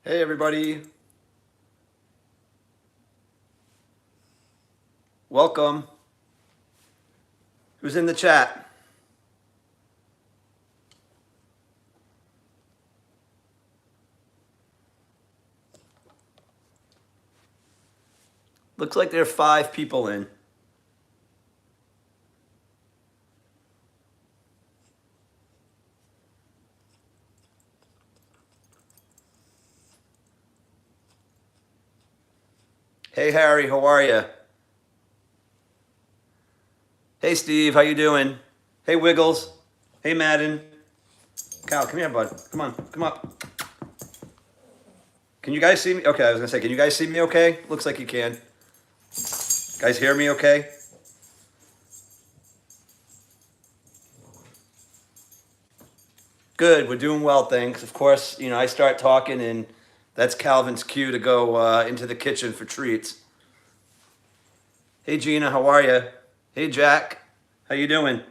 Hey everybody, welcome. Who's in the chat? Looks like there are 5 people in. Hey Harry, how are you? Hey Steve, how you doing? Hey Wiggles. Hey Madden. Cal, come here, bud. Come on, come up. Can you guys see me? Okay, I was gonna say, can you guys see me okay? Looks like you can. Guys hear me okay? Good, we're doing well, thanks. Of course, I start talking and that's Calvin's cue to go into the kitchen for treats. Hey Gina, how are you? Hey Jack, how you doing?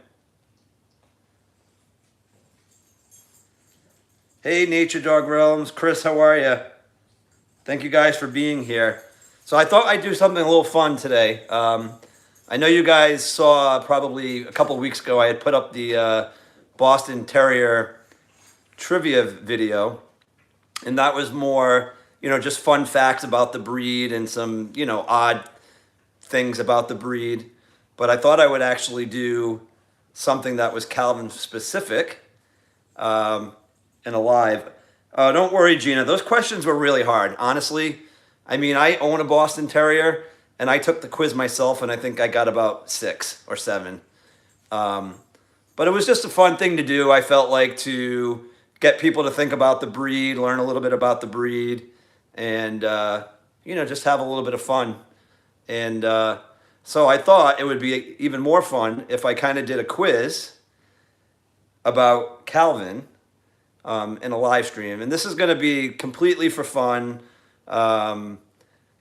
Hey Nature Dog Realms, Chris, how are you? Thank you guys for being here. So I thought I'd do something a little fun today. I know you guys saw probably a couple weeks ago I had put up the Boston Terrier trivia video, and that was more, just fun facts about the breed and some, odd things about the breed. But I thought I would actually do something that was Calvin specific and alive. Don't worry, Gina. Those questions were really hard, honestly. I mean, I own a Boston Terrier, and I took the quiz myself, and I think I got about 6 or 7. But it was just a fun thing to do. I felt like to get people to think about the breed, learn a little bit about the breed, and, just have a little bit of fun. And so I thought it would be even more fun if I kind of did a quiz about Calvin in a live stream. And this is going to be completely for fun. Some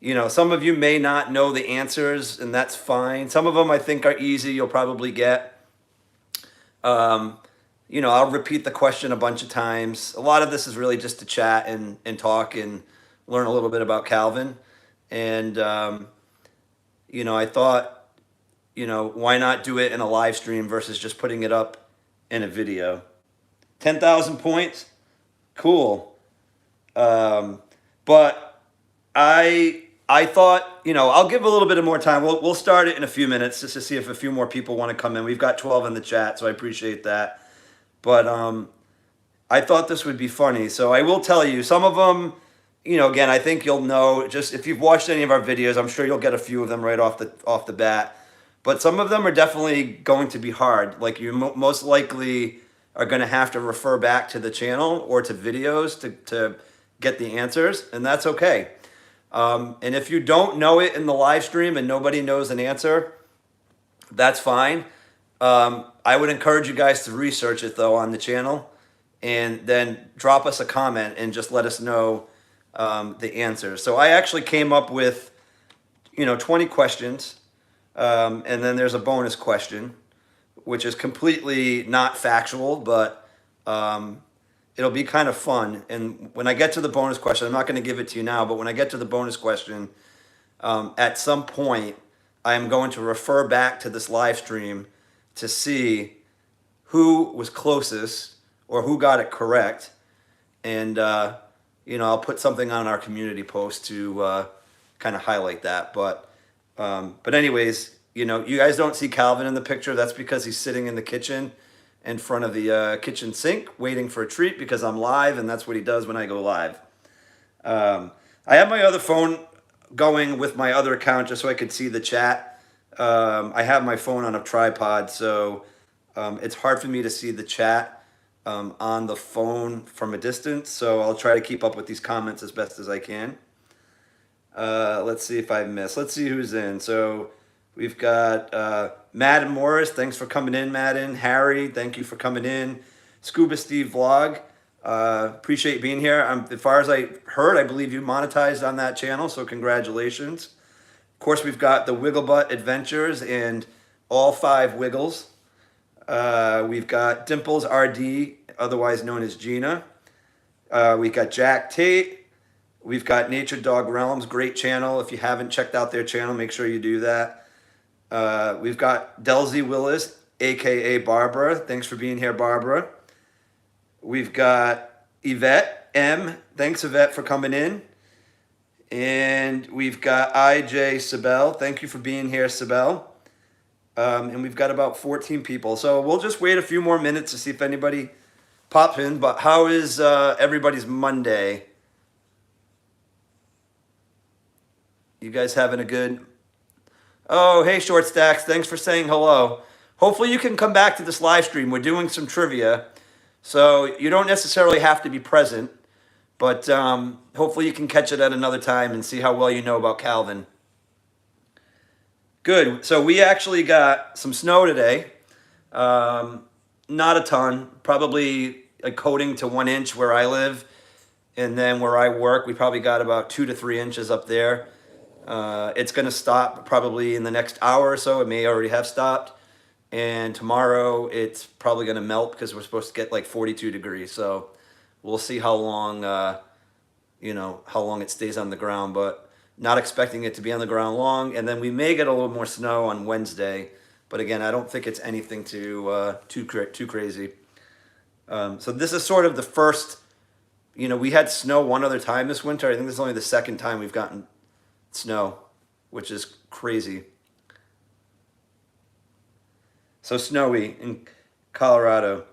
of you may not know the answers, and that's fine. Some of them I think are easy, you'll probably get. I'll repeat the question a bunch of times. A lot of this is really just to chat and talk and learn a little bit about Calvin. And, I thought, why not do it in a live stream versus just putting it up in a video? 10,000 points? Cool. But I thought, I'll give a little bit of more time. We'll start it in a few minutes just to see if a few more people want to come in. We've got 12 in the chat, so I appreciate that. But I thought this would be funny. So I will tell you, some of them, again, I think you'll know, just if you've watched any of our videos, I'm sure you'll get a few of them right off the bat. But some of them are definitely going to be hard. Like you most likely are going to have to refer back to the channel or to videos to get the answers, and that's okay. And if you don't know it in the live stream and nobody knows an answer, that's fine. I would encourage you guys to research it though on the channel, and then drop us a comment and just let us know the answers. So I actually came up with 20 questions, and then there's a bonus question, which is completely not factual, but it'll be kind of fun. And when I get to the bonus question, I'm not going to give it to you now, but when I get to the bonus question, at some point, I am going to refer back to this live stream to see who was closest or who got it correct. And, I'll put something on our community post to kind of highlight that. But anyways, you guys don't see Calvin in the picture. That's because he's sitting in the kitchen in front of the kitchen sink waiting for a treat because I'm live, and that's what he does when I go live. I have my other phone going with my other account just so I could see the chat. I have my phone on a tripod, so it's hard for me to see the chat on the phone from a distance, so I'll try to keep up with these comments as best as I can. Let's see if I missed. Let's see who's in. So we've got Madden Morris. Thanks for coming in, Madden. Harry, thank you for coming in. Scuba Steve Vlog. Appreciate being here. As far as I heard, I believe you monetized on that channel, so congratulations. Of course, we've got the Wigglebutt Adventures and all 5 Wiggles. We've got Dimples RD, otherwise known as Gina. We've got Jack Tate. We've got Nature Dog Realms, great channel. If you haven't checked out their channel, make sure you do that. We've got Delzy Willis, aka Barbara. Thanks for being here, Barbara. We've got Yvette M. Thanks, Yvette, for coming in. And we've got IJ Sibel. Thank you for being here, Sibel. And we've got about 14 people. So we'll just wait a few more minutes to see if anybody pops in. But how is everybody's Monday? You guys having a good... Oh, hey, Short Stacks. Thanks for saying hello. Hopefully you can come back to this live stream. We're doing some trivia. So you don't necessarily have to be present. But hopefully you can catch it at another time and see how well you know about Calvin. Good. So we actually got some snow today. Not a ton. Probably a coating to 1 inch where I live. And then where I work, we probably got about 2 to 3 inches up there. It's going to stop probably in the next hour or so. It may already have stopped. And tomorrow it's probably going to melt because we're supposed to get like 42 degrees. So we'll see how long, how long it stays on the ground. But not expecting it to be on the ground long. And then we may get a little more snow on Wednesday. But again, I don't think it's anything too crazy. So this is sort of the first, we had snow one other time this winter. I think this is only the second time we've gotten snow, which is crazy. So snowy in Colorado.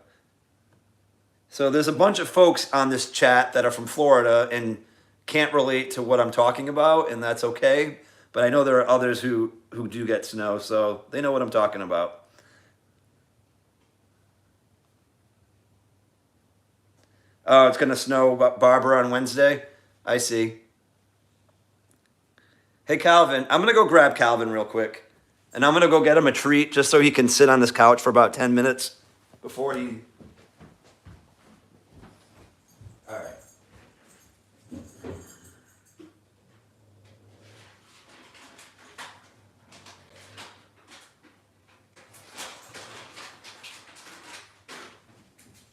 So there's a bunch of folks on this chat that are from Florida and can't relate to what I'm talking about, and that's okay. But I know there are others who do get snow, so they know what I'm talking about. Oh, it's going to snow, Barbara, on Wednesday? I see. Hey, Calvin, I'm going to go grab Calvin real quick. And I'm going to go get him a treat just so he can sit on this couch for about 10 minutes before he... All right.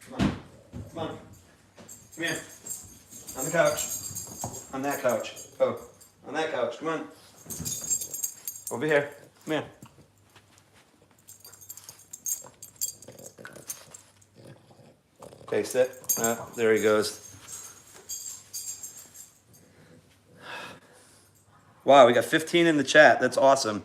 Come on. Come on. Come here. On the couch. On that couch. Oh, on that couch. Come on. Over here. Come here. Okay, sit. There he goes. Wow, we got 15 in the chat. That's awesome.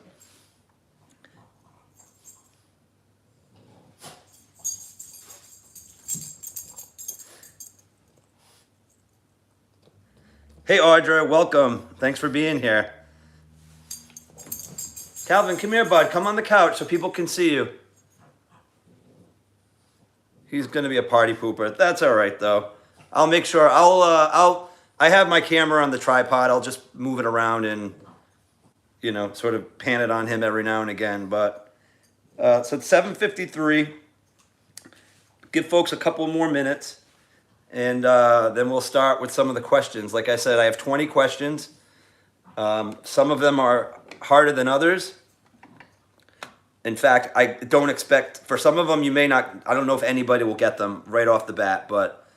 Hey, Audra, welcome. Thanks for being here. Calvin, come here, bud. Come on the couch so people can see you. He's going to be a party pooper. That's all right, though. I'll make sure. I have my camera on the tripod. I'll just move it around and, sort of pan it on him every now and again. But so it's 7:53. Give folks a couple more minutes, and then we'll start with some of the questions. Like I said, I have 20 questions. Some of them are harder than others. In fact, I don't expect, for some of them you may not, I don't know if anybody will get them right off the bat, but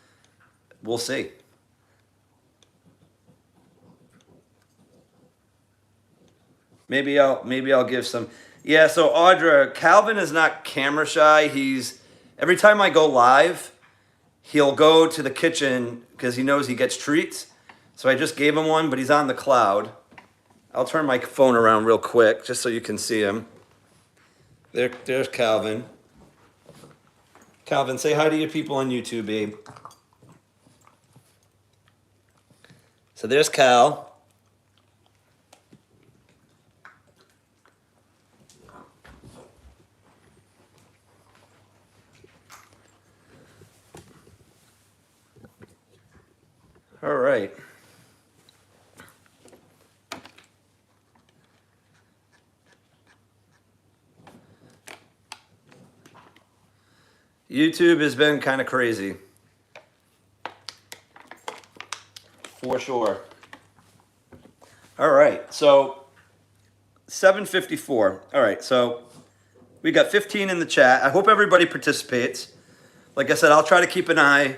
we'll see. Maybe I'll give some. Yeah, so Audra, Calvin is not camera shy. Every time I go live, he'll go to the kitchen because he knows he gets treats. So I just gave him one, but he's on the cloud. I'll turn my phone around real quick just so you can see him. There's Calvin. Calvin, say hi to your people on YouTube, babe. So there's Cal. All right. YouTube has been kind of crazy. For sure. All right, so 7:54. All right, so we got 15 in the chat. I hope everybody participates. Like I said, I'll try to keep an eye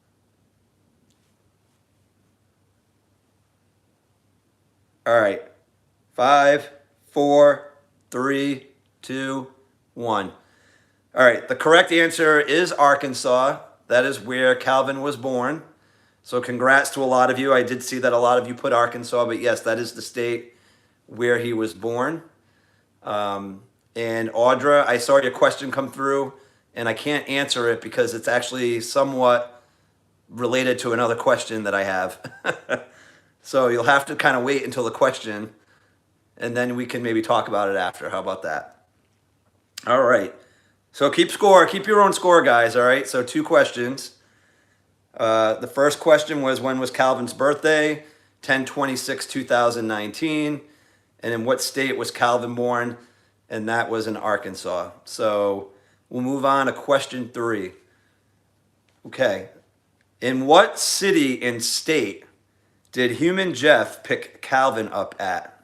All right. 5, 4, 3, 2, 1. All right. The correct answer is Arkansas. That is where Calvin was born. So congrats to a lot of you. I did see that a lot of you put Arkansas, but yes, that is the state where he was born. And Audra, I saw your question come through, and I can't answer it because it's actually somewhat related to another question that I have. So you'll have to kind of wait until the question, and then we can maybe talk about it after. How about that? All right. So keep score. Keep your own score, guys. All right. So 2 questions. The first question was, when was Calvin's birthday? 10/26/2019. And in what state was Calvin born? And that was in Arkansas. So we'll move on to question 3. Okay. In what city and state did Human Jeff pick Calvin up at?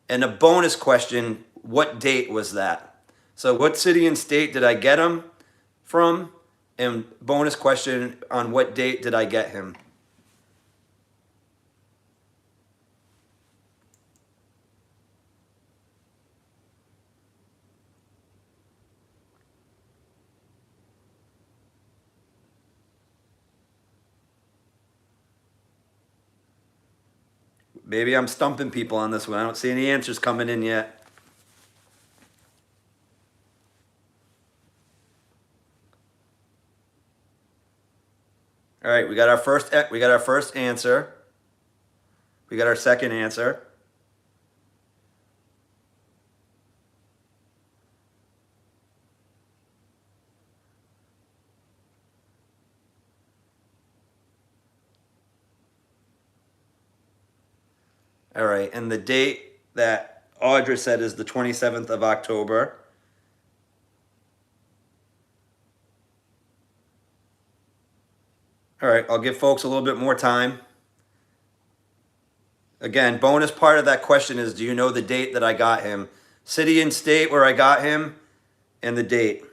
And a bonus question, what date was that? So what city and state did I get him from? And bonus question, on what date did I get him? Maybe I'm stumping people on this one. I don't see any answers coming in yet. All right, we got our first answer. We got our second answer. All right, and the date that Audra said is the 27th of October. All right, I'll give folks a little bit more time. Again, bonus part of that question is, do you know the date that I got him? City and state where I got him, and the date.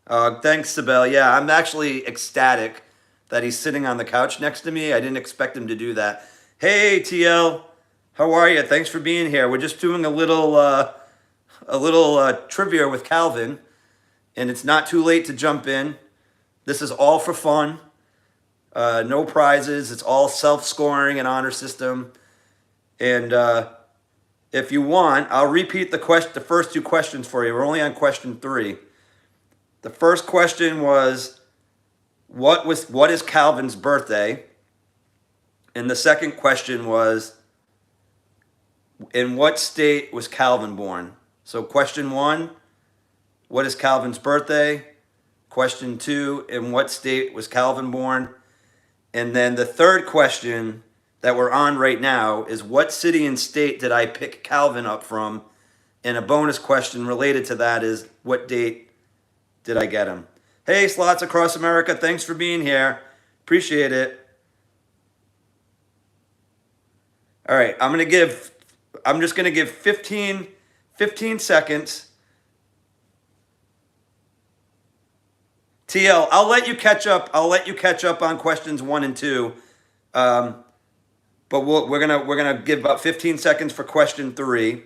Thanks, Sibel. Yeah, I'm actually ecstatic that he's sitting on the couch next to me. I didn't expect him to do that. Hey, TL, how are you? Thanks for being here. We're just doing a little trivia with Calvin, and it's not too late to jump in. This is all for fun. No prizes. It's all self-scoring and honor system. And if you want, I'll repeat the first 2 questions for you. We're only on question 3. The first question was, what is Calvin's birthday? And the second question was, in what state was Calvin born? So question 1, what is Calvin's birthday? Question 2, in what state was Calvin born? And then the third question that we're on right now is, what city and state did I pick Calvin up from? And a bonus question related to that is, what date did I get him? Hey, Slots Across America, thanks for being here. Appreciate it. All right, I'm just going to give 15 seconds. TL, I'll let you catch up. I'll let you catch up on questions 1 and 2. But we're gonna give about 15 seconds for question 3,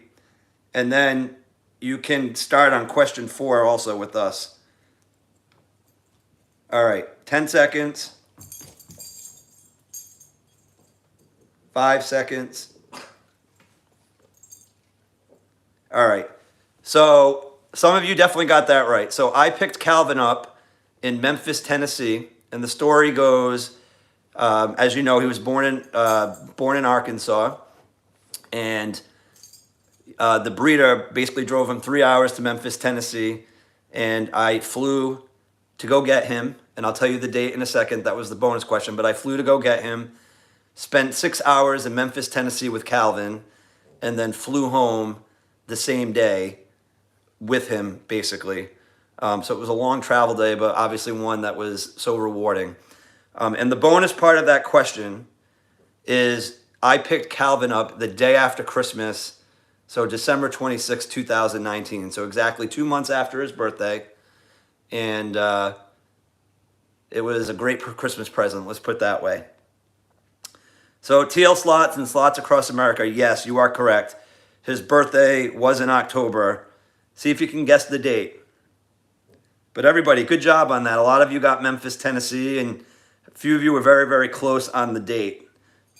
and then you can start on question 4 also with us. All right, 10 seconds. 5 seconds. All right. So some of you definitely got that right. So I picked Calvin up in Memphis, Tennessee, and the story goes, as you know, he was born in Arkansas, and the breeder basically drove him 3 hours to Memphis, Tennessee, and I flew to go get him, and I'll tell you the date in a second. That was the bonus question, but I flew to go get him, spent 6 hours in Memphis, Tennessee with Calvin, and then flew home the same day with him, basically. So it was a long travel day, but obviously one that was so rewarding. And the bonus part of that question is, I picked Calvin up the day after Christmas, so December 26, 2019. So exactly 2 months after his birthday. And it was a great Christmas present, let's put it that way. So TL Slots and Slots Across America, yes, you are correct. His birthday was in October. See if you can guess the date. But everybody, good job on that. A lot of you got Memphis, Tennessee, and a few of you were very, very close on the date.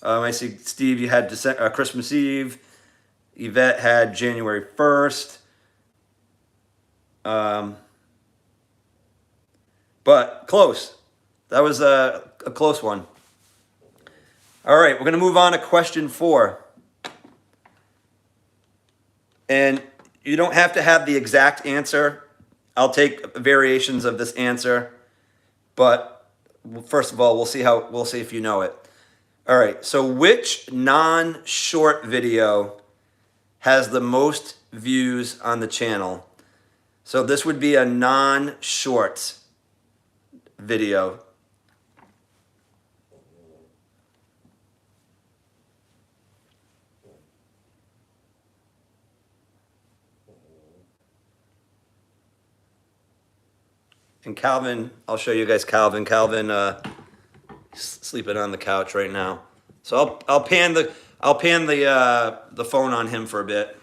I see, Steve, you had Christmas Eve. Yvette had January 1st. But close. That was a close one. All right, we're going to move on to question 4. And you don't have to have the exact answer. I'll take variations of this answer. But first of all, we'll see if you know it. All right, so which non-short video has the most views on the channel? So this would be a non-short video. And Calvin, I'll show you guys Calvin. Calvin sleeping on the couch right now. So I'll pan the phone on him for a bit.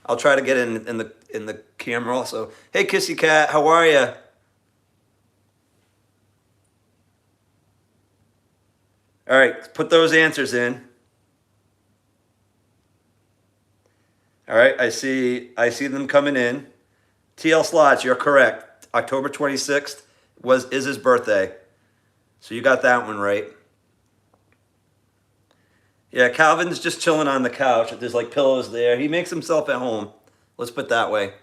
I'll try to get in the camera also. Hey, Kissy Cat, how are you? All right, put those answers in. All right, I see them coming in. TL Slots, you're correct. October 26th is his birthday. So you got that one right. Yeah, Calvin's just chilling on the couch. There's like pillows there. He makes himself at home. Let's put it that way.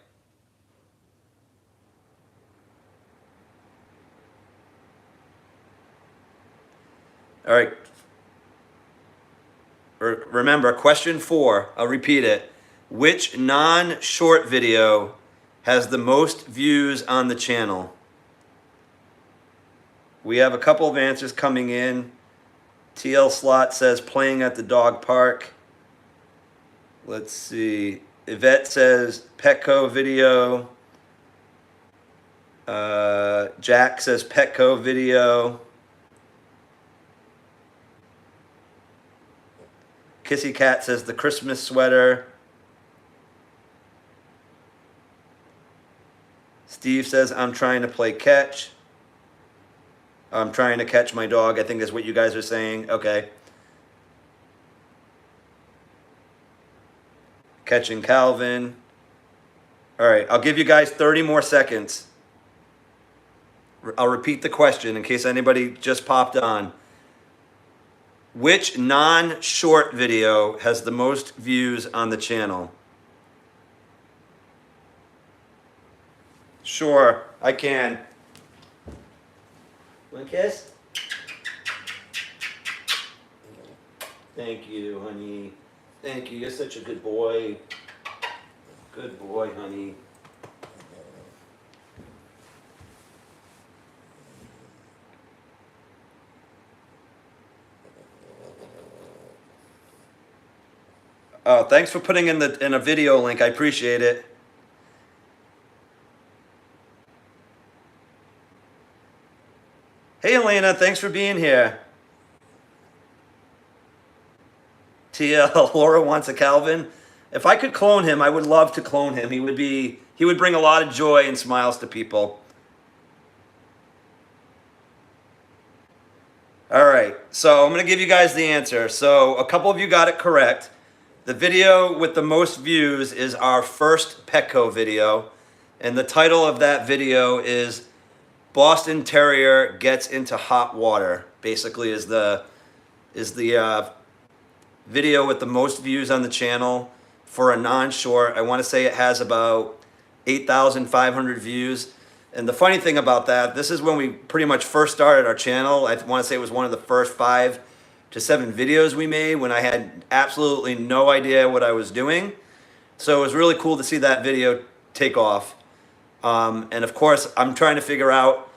All right. Remember, question 4, I'll repeat it. Which non-short video has the most views on the channel? We have a couple of answers coming in. TL Slot says playing at the dog park. Let's see. Yvette says Petco video. Jack says Petco video. Kissy Cat says the Christmas sweater. Steve says I'm trying to play catch. I'm trying to catch my dog. I think that's what you guys are saying. Okay. Catching Calvin. All right, I'll give you guys 30 more seconds. I'll repeat the question in case anybody just popped on. Which non-short video has the most views on the channel? Sure, I can. Want a kiss? Thank you, honey. Thank you. You're such a good boy. Good boy, honey. Oh, thanks for putting in a video link. I appreciate it. Hey, Elena, thanks for being here. TL, Laura wants a Calvin. If I could clone him, I would love to clone him. He would bring a lot of joy and smiles to people. All right, so I'm going to give you guys the answer. So a couple of you got it correct. The video with the most views is our first Petco video. And the title of that video is Boston Terrier Gets into Hot Water. Basically is the video with the most views on the channel for a non-short. I want to say it has about 8,500 views. And the funny thing about that, this is when we pretty much first started our channel. I want to say it was one of the first 5 to 7 videos we made when I had absolutely no idea what I was doing. So it was really cool to see that video take off. And of course, I'm trying to figure out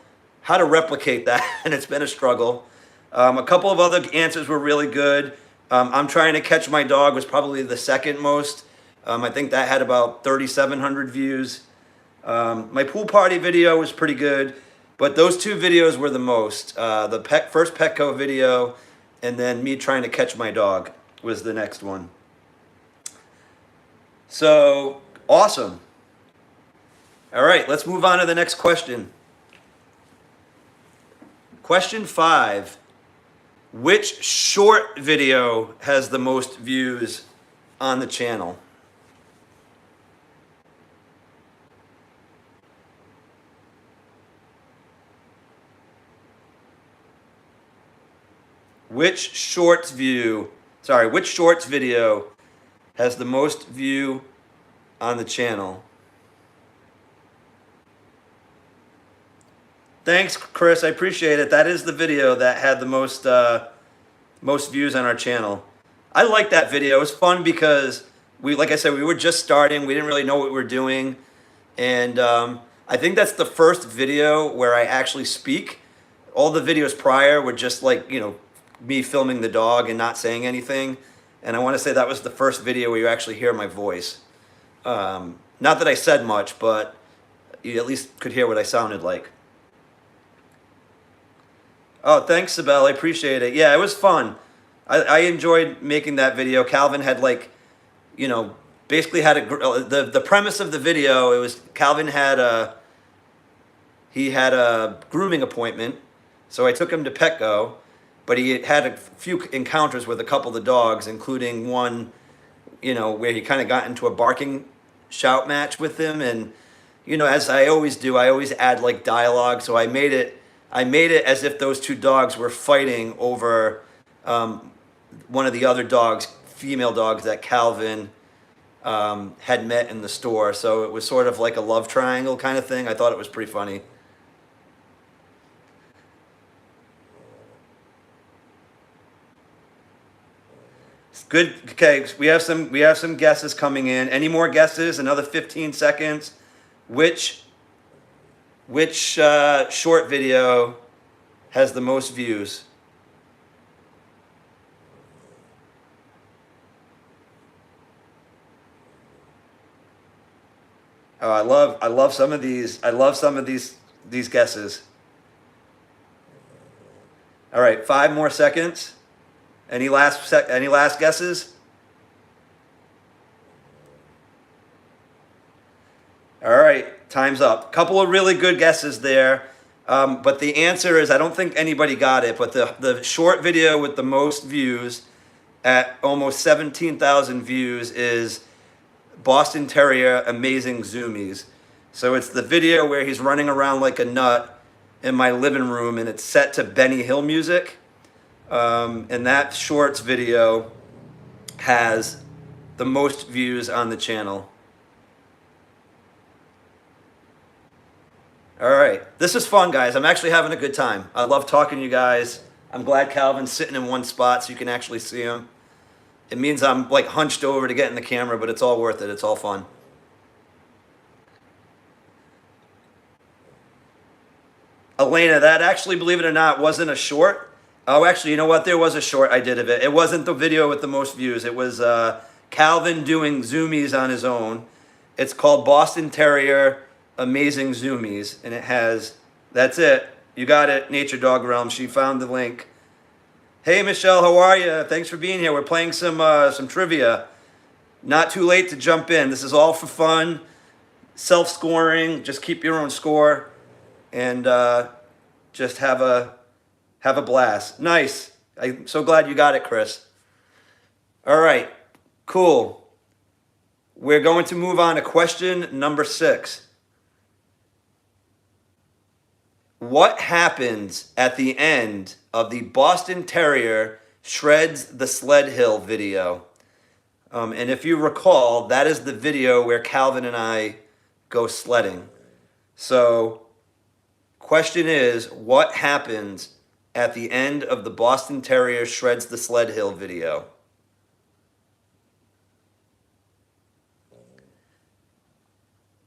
how to replicate that, and it's been a struggle. A couple of other answers were really good. I'm trying to catch my dog was probably the second most. I think that had about 3,700 views. My pool party video was pretty good. But those two videos were the most. The first Petco video, and then me trying to catch my dog was the next one. So, awesome. All right, let's move on to the next question. Question 5. Which short video has the most views on the channel? Which shorts video has the most view on the channel? Thanks, Chris. I appreciate it. That is the video that had the most views on our channel. I like that video. It was fun because like I said, we were just starting. We didn't really know what we were doing, and I think that's the first video where I actually speak. All the videos prior were just like, me filming the dog and not saying anything. And I want to say that was the first video where you actually hear my voice. Not that I said much, but you at least could hear what I sounded like. Oh, thanks, Sibel. I appreciate it. Yeah, it was fun. I enjoyed making that video. Calvin had basically had the premise of the video. It was Calvin had a grooming appointment, so I took him to Petco, but he had a few encounters with a couple of the dogs, including one, where he kind of got into a barking shout match with him, and as I always do, I always add like dialogue, so I made it as if those two dogs were fighting over one of the other dogs, female dogs that Calvin had met in the store. So it was sort of like a love triangle kind of thing. I thought it was pretty funny. Good. Okay, we have some guesses coming in. Any more guesses? Another 15 seconds. Which short video has the most views? Oh, I love some of these. I love some of these guesses. All right, 5 more seconds. Any last guesses? All right, time's up. Couple of really good guesses there, but the answer is I don't think anybody got it. But the short video with the most views, at almost 17,000 views, is Boston Terrier Amazing Zoomies. So it's the video where he's running around like a nut in my living room, and it's set to Benny Hill music. And that shorts video has the most views on the channel. All right, this is fun, guys. I'm actually having a good time. I love talking to you guys. I'm glad Calvin's sitting in one spot so you can actually see him. It means I'm like hunched over to get in the camera, but it's all worth it. It's all fun. Elena, that actually, believe it or not, wasn't a short. Oh, actually, you know what? There was a short I did of it. It wasn't the video with the most views. It was Calvin doing zoomies on his own. It's called Boston Terrier Amazing Zoomies, and it has, that's it. You got it, Nature Dog Realm. She found the link. Hey, Michelle, how are you? Thanks for being here. We're playing some trivia. Not too late to jump in. This is all for fun, self-scoring. Just keep your own score, and just have a blast. Nice. I'm so glad you got it, Chris. All right, cool. We're going to move on to question number 6. What happens at the end of the Boston Terrier Shreds the Sled Hill video? And if you recall, that is the video where Calvin and I go sledding. So, question is, what happens at the end of the Boston Terrier Shreds the Sled Hill video?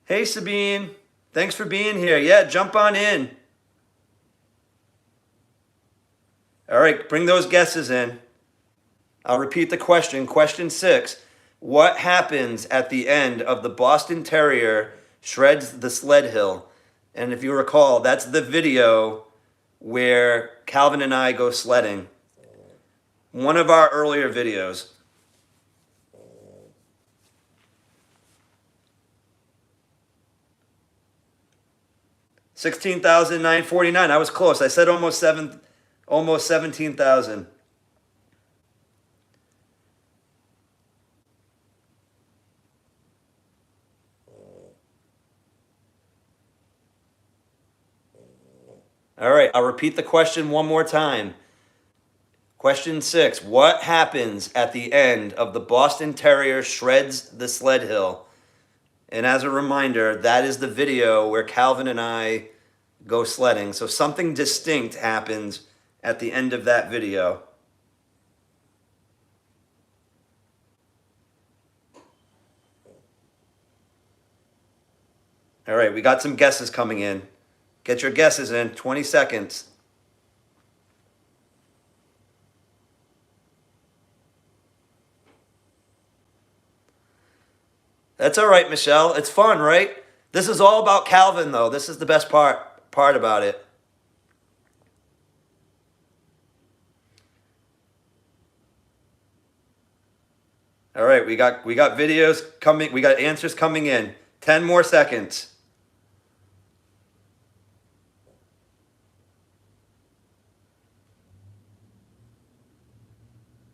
Hey, Sabine. Thanks for being here. Yeah, jump on in. All right, bring those guesses in. I'll repeat the question. Question 6. What happens at the end of the Boston Terrier Shreds the Sled Hill? And if you recall, that's the video where Calvin and I go sledding. One of our earlier videos. $16,949. I was close. I said almost 17,000. All right, I'll repeat the question one more time. Question 6. What happens at the end of the Boston Terrier shreds the sled hill? And as a reminder, that is the video where Calvin and I go sledding. So something distinct happens at the end of that video. All right, we got some guesses coming in. Get your guesses in, 20 seconds. That's all right, Michelle. It's fun, right? This is all about Calvin, though. This is the best part about it. All right, we got videos coming. We got answers coming in. 10 more seconds.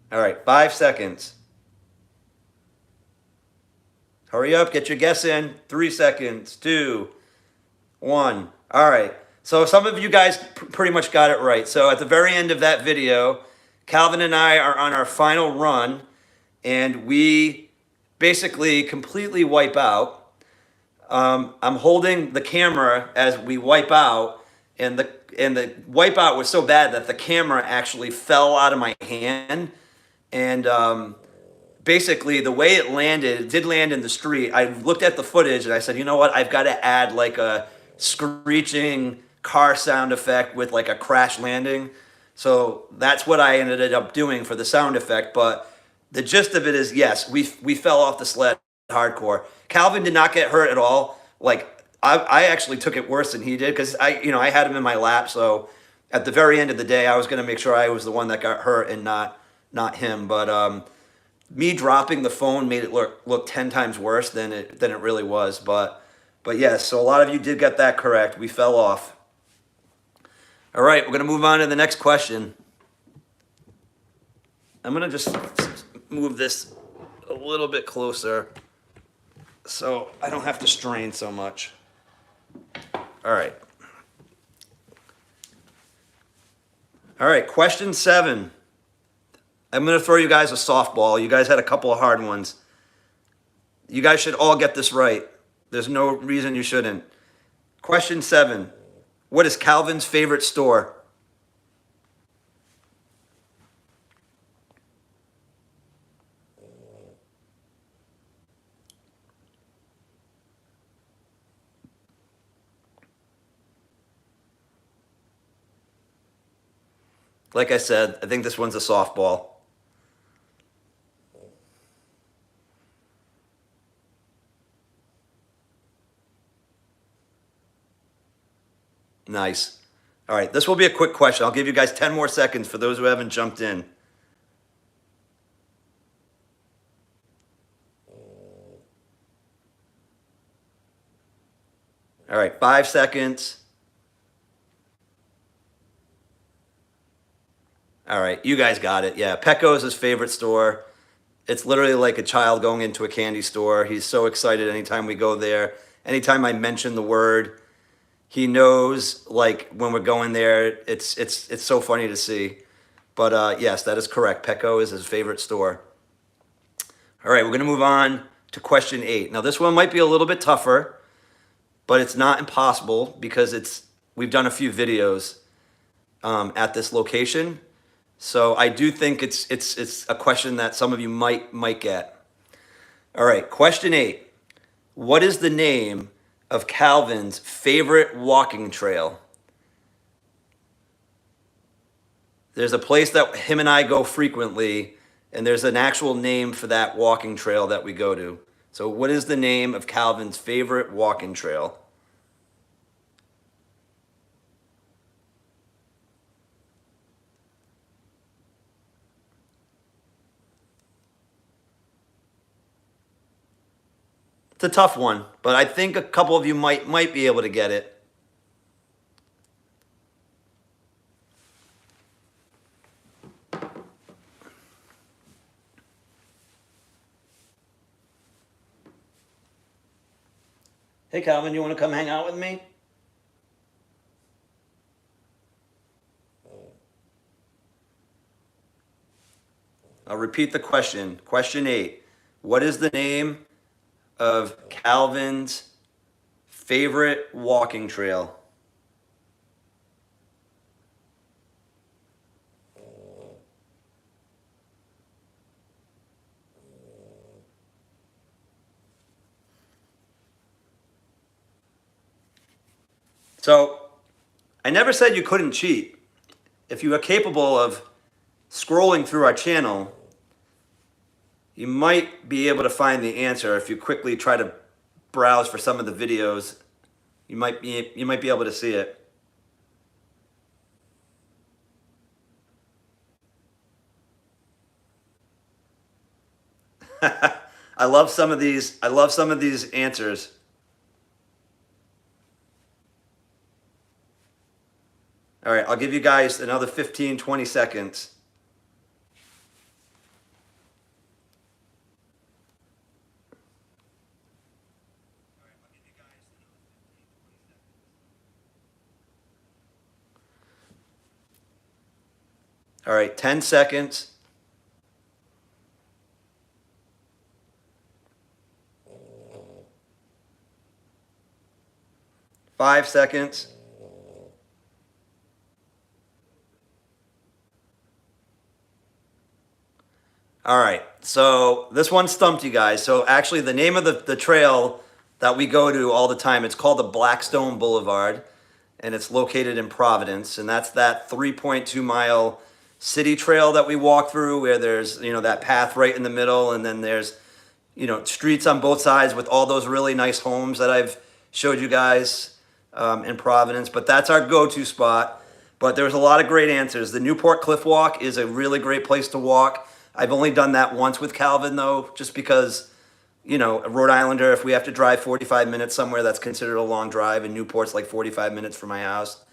All right, 5 seconds. Hurry up, get your guess in. 3 seconds, 2, 1. All right, so some of you guys pretty much got it right. So at the very end of that video, Calvin and I are on our final run, and we basically completely wipe out. I'm holding the camera as we wipe out, and the wipeout was so bad that the camera actually fell out of my hand. And basically, the way it landed, it did land in the street. I looked at the footage and I said, you know what? I've got to add like a screeching car sound effect with like a crash landing. So that's what I ended up doing for the sound effect. But the gist of it is, yes, we fell off the sled hardcore. Calvin did not get hurt at all. Like I actually took it worse than he did because I had him in my lap. So at the very end of the day, I was going to make sure I was the one that got hurt and not him. But me dropping the phone made it look 10 times worse than it really was. But yes, so a lot of you did get that correct. We fell off. All right, we're going to move on to the next question. I'm going to just move this a little bit closer so I don't have to strain so much. All right. All right, question 7. I'm going to throw you guys a softball. You guys had a couple of hard ones. You guys should all get this right. There's no reason you shouldn't. Question 7. What is Calvin's favorite store? Like I said, I think this one's a softball. Nice. All right, this will be a quick question. I'll give you guys 10 more seconds for those who haven't jumped in. All right, 5 seconds. All right, you guys got it. Yeah, Petco's his favorite store. It's literally like a child going into a candy store. He's so excited anytime we go there. Anytime I mention the word, he knows, like, when we're going there. It's so funny to see. But yes, that is correct. Petco is his favorite store. All right, we're going to move on to question 8. Now, this one might be a little bit tougher, but it's not impossible because we've done a few videos at this location. So I do think it's a question that some of you might get. All right, question 8. What is the name of Calvin's favorite walking trail? There's a place that him and I go frequently, and there's an actual name for that walking trail that we go to. So what is the name of Calvin's favorite walking trail? It's a tough one, but I think a couple of you might be able to get it. Hey, Calvin, you want to come hang out with me? I'll repeat the question. Question 8. What is the name of Calvin's favorite walking trail? So, I never said you couldn't cheat. If you are capable of scrolling through our channel, you might be able to find the answer. If you quickly try to browse for some of the videos, you might be able to see it. I love some of these answers. All right, I'll give you guys another 15, 20 seconds. All right, 10 seconds. Five seconds. All right, so this one stumped you guys. So actually the name of the trail that we go to all the time, it's called the Blackstone Boulevard, and it's located in Providence, and that's that 3.2 mile city trail that we walk through where there's, that path right in the middle, and then there's, streets on both sides with all those really nice homes that I've showed you guys in Providence. But that's our go-to spot. But there's a lot of great answers. The Newport Cliff Walk is a really great place to walk. I've only done that once with Calvin, though, just because, a Rhode Islander, if we have to drive 45 minutes somewhere, that's considered a long drive, and Newport's like 45 minutes from my house.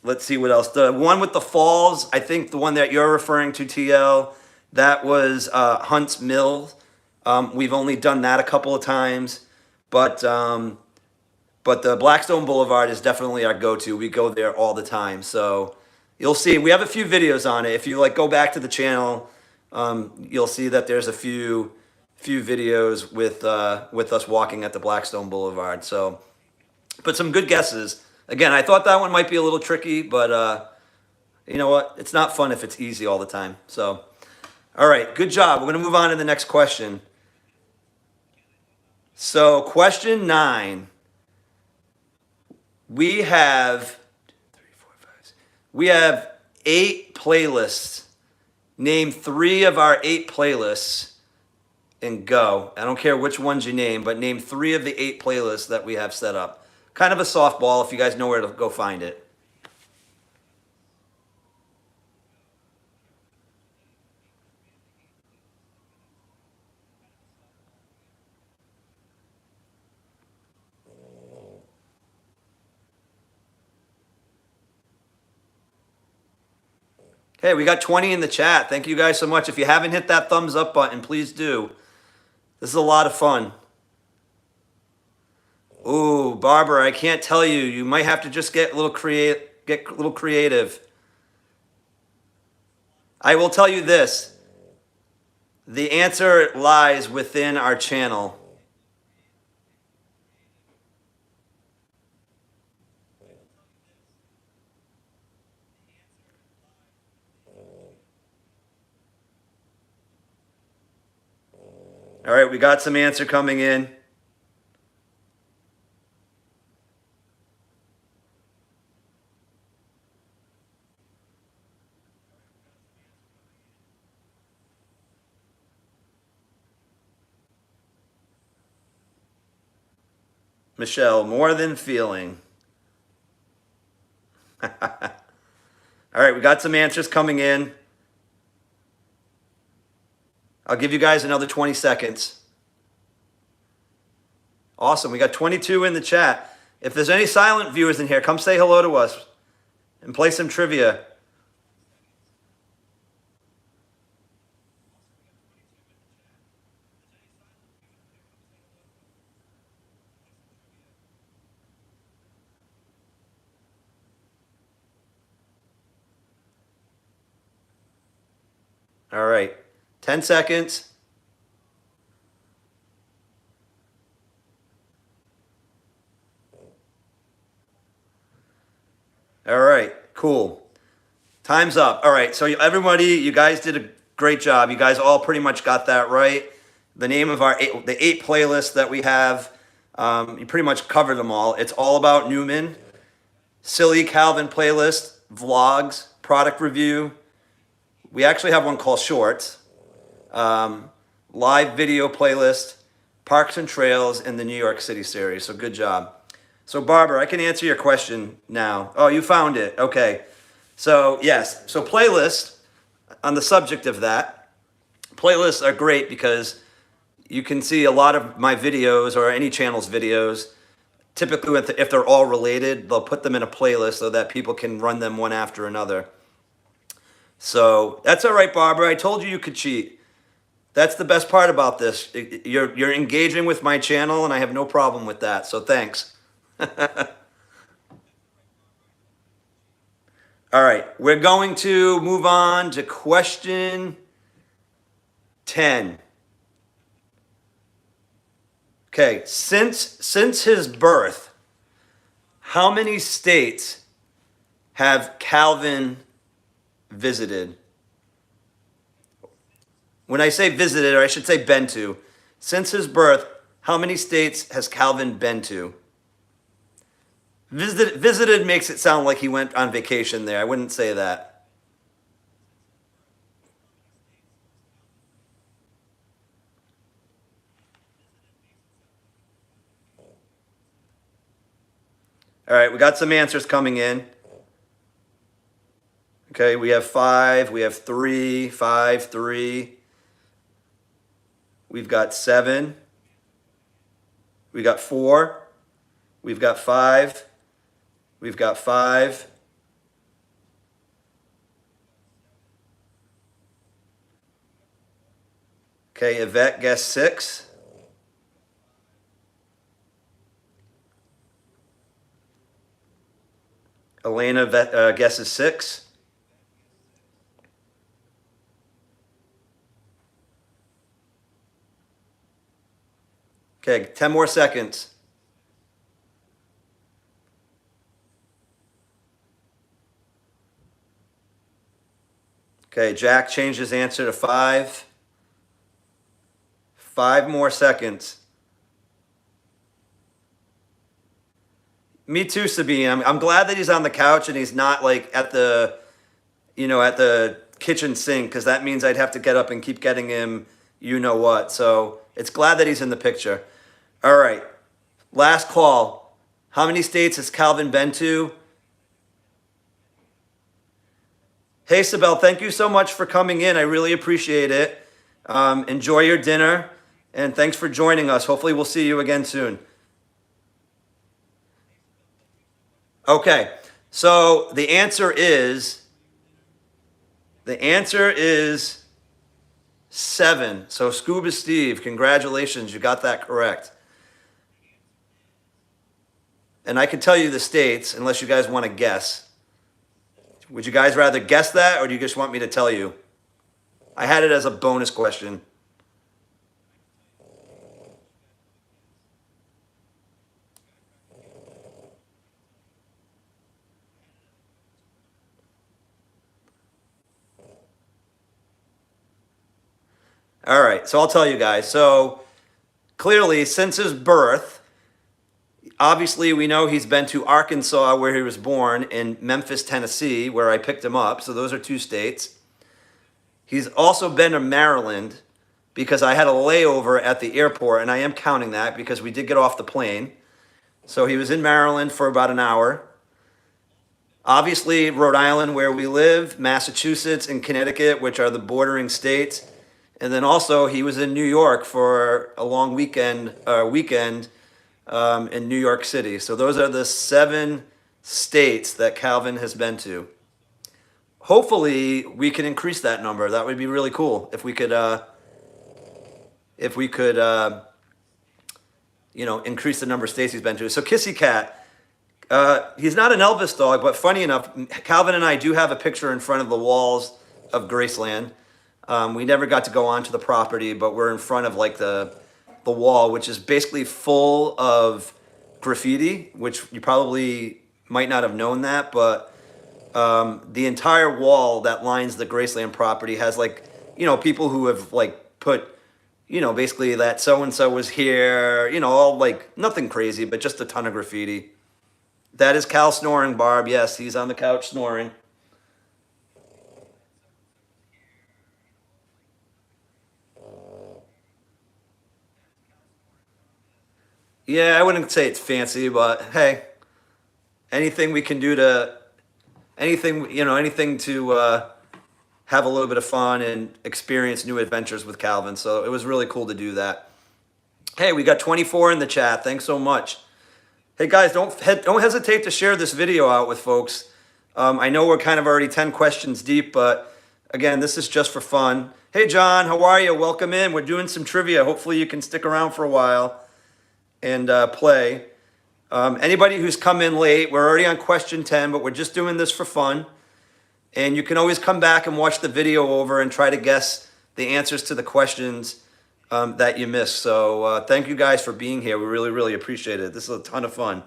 Let's see what else. The one with the falls, I think the one that you're referring to, TL, that was Hunt's Mill. We've only done that a couple of times, but the Blackstone Boulevard is definitely our go-to. We go there all the time, so you'll see. We have a few videos on it. If you go back to the channel, you'll see that there's a few videos with us walking at the Blackstone Boulevard. So, but some good guesses. Again, I thought that one might be a little tricky, but you know what? It's not fun if it's easy all the time. So, all right, good job. We're going to move on to the next question. So, question 9. We have 8 playlists. Name 3 of our 8 playlists and go. I don't care which ones you name, but name 3 of the 8 playlists that we have set up. Kind of a softball if you guys know where to go find it. Hey, we got 20 in the chat. Thank you guys so much. If you haven't hit that thumbs up button, please do. This is a lot of fun. Ooh, Barbara, I can't tell you. You might have to just get a little creative. I will tell you this. The answer lies within our channel. All right, we got some answer coming in. Michelle, more than feeling. All right, we got some answers coming in. I'll give you guys another 20 seconds. Awesome. We got 22 in the chat. If there's any silent viewers in here, come say hello to us and play some trivia. All right. 10 seconds. All right, cool. Time's up. All right, so everybody, you guys did a great job. You guys all pretty much got that right. The name of the 8 playlists that we have, you pretty much covered them all. It's all about Newman, silly Calvin playlist, vlogs, product review. We actually have one called Shorts, live video playlist, parks and trails, and the New York City series. So good job. So Barbara, I can answer your question now. Oh, you found it. Okay. So yes. So playlists, on the subject of that, playlists are great because you can see a lot of my videos or any channel's videos. Typically, if they're all related, they'll put them in a playlist so that people can run them one after another. So that's all right, Barbara. I told you you could cheat. That's the best part about this. You're engaging with my channel, and I have no problem with that. So thanks. All right, we're going to move on to question 10. Okay, since his birth, how many states have Calvin visited? When I say visited, or I should say been to, since his birth, how many states has Calvin been to? Visited makes it sound like he went on vacation there. I wouldn't say that. All right, we got some answers coming in. Okay, we have 5, we have 3, 5, 3. We've got 7. We got 4. We've got 5. We've got 5. Okay, Yvette guessed 6. Elena guesses 6. Okay, 10 more seconds. Okay, Jack changed his answer to 5. 5 more seconds. Me too, Sabine. I'm glad that he's on the couch and he's not like at the, at the kitchen sink, because that means I'd have to get up and keep getting him you know what. So it's glad that he's in the picture. All right, last call. How many states has Calvin been to? Hey, Sibel, thank you so much for coming in. I really appreciate it. Enjoy your dinner, and thanks for joining us. Hopefully we'll see you again soon. Okay, so the answer is 7. So Scuba Steve, congratulations, you got that correct. And I can tell you the states, unless you guys want to guess. Would you guys rather guess that, or do you just want me to tell you? I had it as a bonus question. All right, so I'll tell you guys. So clearly, since his birth, obviously we know he's been to Arkansas, where he was born, and Memphis, Tennessee, where I picked him up. So those are 2 states. He's also been to Maryland, because I had a layover at the airport, and I am counting that because we did get off the plane. So he was in Maryland for about an hour. Obviously, Rhode Island, where we live, Massachusetts, and Connecticut, which are the bordering states. And then also he was in New York for a long weekend in New York City. So those are the 7 states that Calvin has been to. Hopefully we can increase that number. That would be really cool if we could increase the number of states he's been to. So Kissy Cat, he's not an Elvis dog, but funny enough, Calvin and I do have a picture in front of the walls of Graceland. We never got to go onto the property, but we're in front of like the wall, which is basically full of graffiti, which you probably might not have known that, but the entire wall that lines the Graceland property has like, people who have like put, basically that so-and-so was here, all like nothing crazy, but just a ton of graffiti. That is Cal snoring, Barb. Yes, he's on the couch snoring. Yeah, I wouldn't say it's fancy, but hey, anything we can do to, anything to have a little bit of fun and experience new adventures with Calvin. So it was really cool to do that. Hey, we got 24 in the chat. Thanks so much. Hey guys, don't hesitate to share this video out with folks. I know we're kind of already 10 questions deep, but again, this is just for fun. Hey John, how are you? Welcome in. We're doing some trivia. Hopefully you can stick around for a while and play. Anybody who's come in late, we're already on question 10, but we're just doing this for fun. And you can always come back and watch the video over and try to guess the answers to the questions that you missed. So thank you guys for being here. We really, really appreciate it. This is a ton of fun.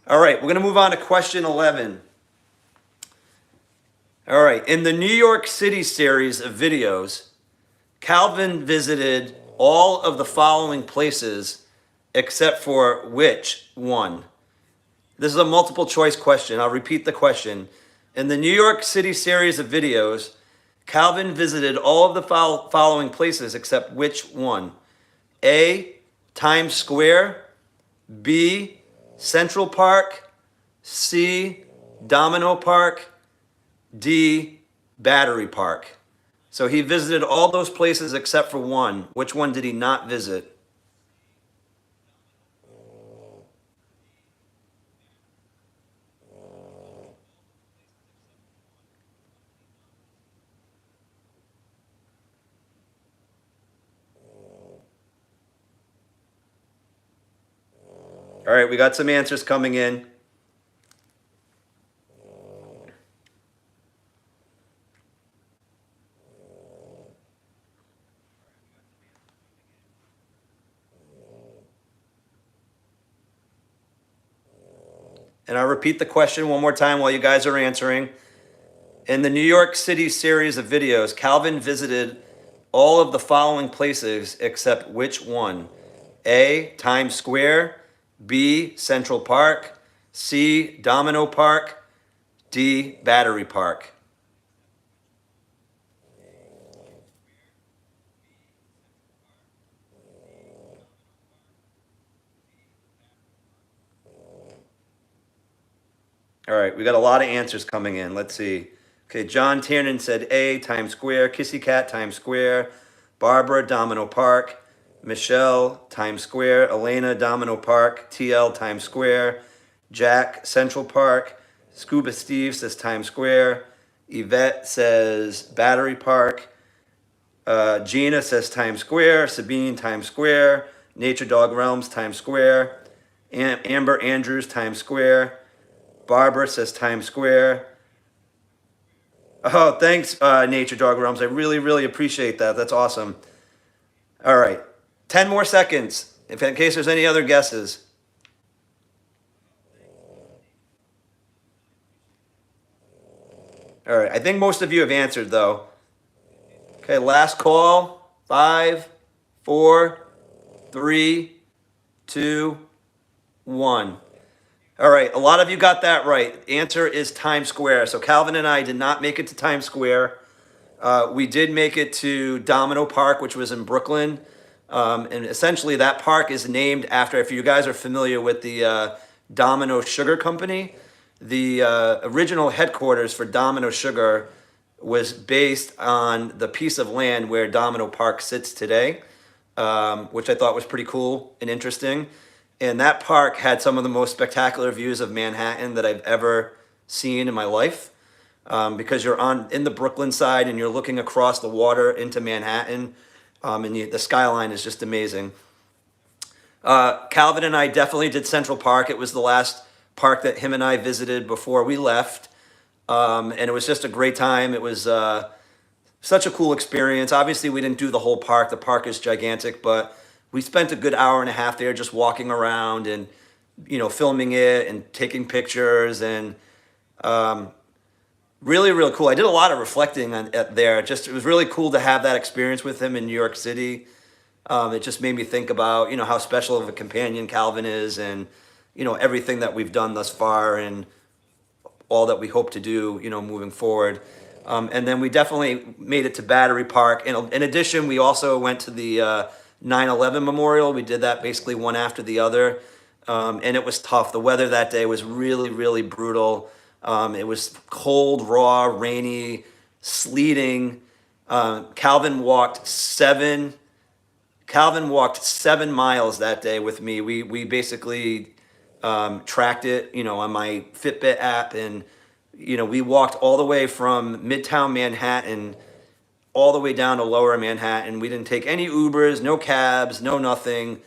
All right, we're going to move on to question 11. All right, in the New York City series of videos, Calvin visited all of the following places except for which one? This is a multiple choice question. I'll repeat the question. In the New York City series of videos, Calvin visited all of the following places except which one? A, Times Square, B, Central Park, C, Domino Park, D, Battery Park. So he visited all those places except for one. Which one did he not visit? All right, we got some answers coming in. And I'll repeat the question one more time while you guys are answering. In the New York City series of videos, Calvin visited all of the following places except which one? A, Times Square, B, Central Park, C, Domino Park, D, Battery Park. All right, we got a lot of answers coming in. Let's see. Okay, John Tiernan said A, Times Square. Kissy Cat, Times Square. Barbara, Domino Park. Michelle, Times Square. Elena, Domino Park. TL, Times Square. Jack, Central Park. Scuba Steve says Times Square. Yvette says Battery Park. Gina says Times Square. Sabine, Times Square. Nature Dog Realms, Times Square. Amber Andrews, Times Square. Barbara says Times Square. Oh, thanks, Nature Dog Realms. I really, really appreciate that. That's awesome. All right. 10 more seconds, in case there's any other guesses. All right. I think most of you have answered, though. Okay, last call. 5, 4, 3, 2, 1. All right, a lot of you got that right. The answer is Times Square. So Calvin and I did not make it to Times Square. We did make it to Domino Park, which was in Brooklyn. And essentially that park is named after, if you guys are familiar with the Domino Sugar Company, the original headquarters for Domino Sugar was based on the piece of land where Domino Park sits today, which I thought was pretty cool and interesting. And that park had some of the most spectacular views of Manhattan that I've ever seen in my life, because you're in the Brooklyn side and you're looking across the water into Manhattan, and the skyline is just amazing. Calvin and I definitely did Central Park. It was the last park that him and I visited before we left. And it was just a great time. It was such a cool experience. Obviously, we didn't do the whole park. The park is gigantic, but we spent a good hour and a half there just walking around and, filming it and taking pictures, and really, really cool. I did a lot of reflecting there. It was really cool to have that experience with him in New York City. It just made me think about, how special of a companion Calvin is, and, everything that we've done thus far, and all that we hope to do, moving forward. And then we definitely made it to Battery Park. In addition, we also went to the 9/11 Memorial. We did that basically one after the other. And it was tough. The weather that day was really, really brutal. It was cold, raw, rainy, sleeting. Calvin walked 7 miles that day with me. We basically tracked it, on my Fitbit app, and we walked all the way from Midtown Manhattan all the way down to Lower Manhattan. We didn't take any Ubers, no cabs, no nothing,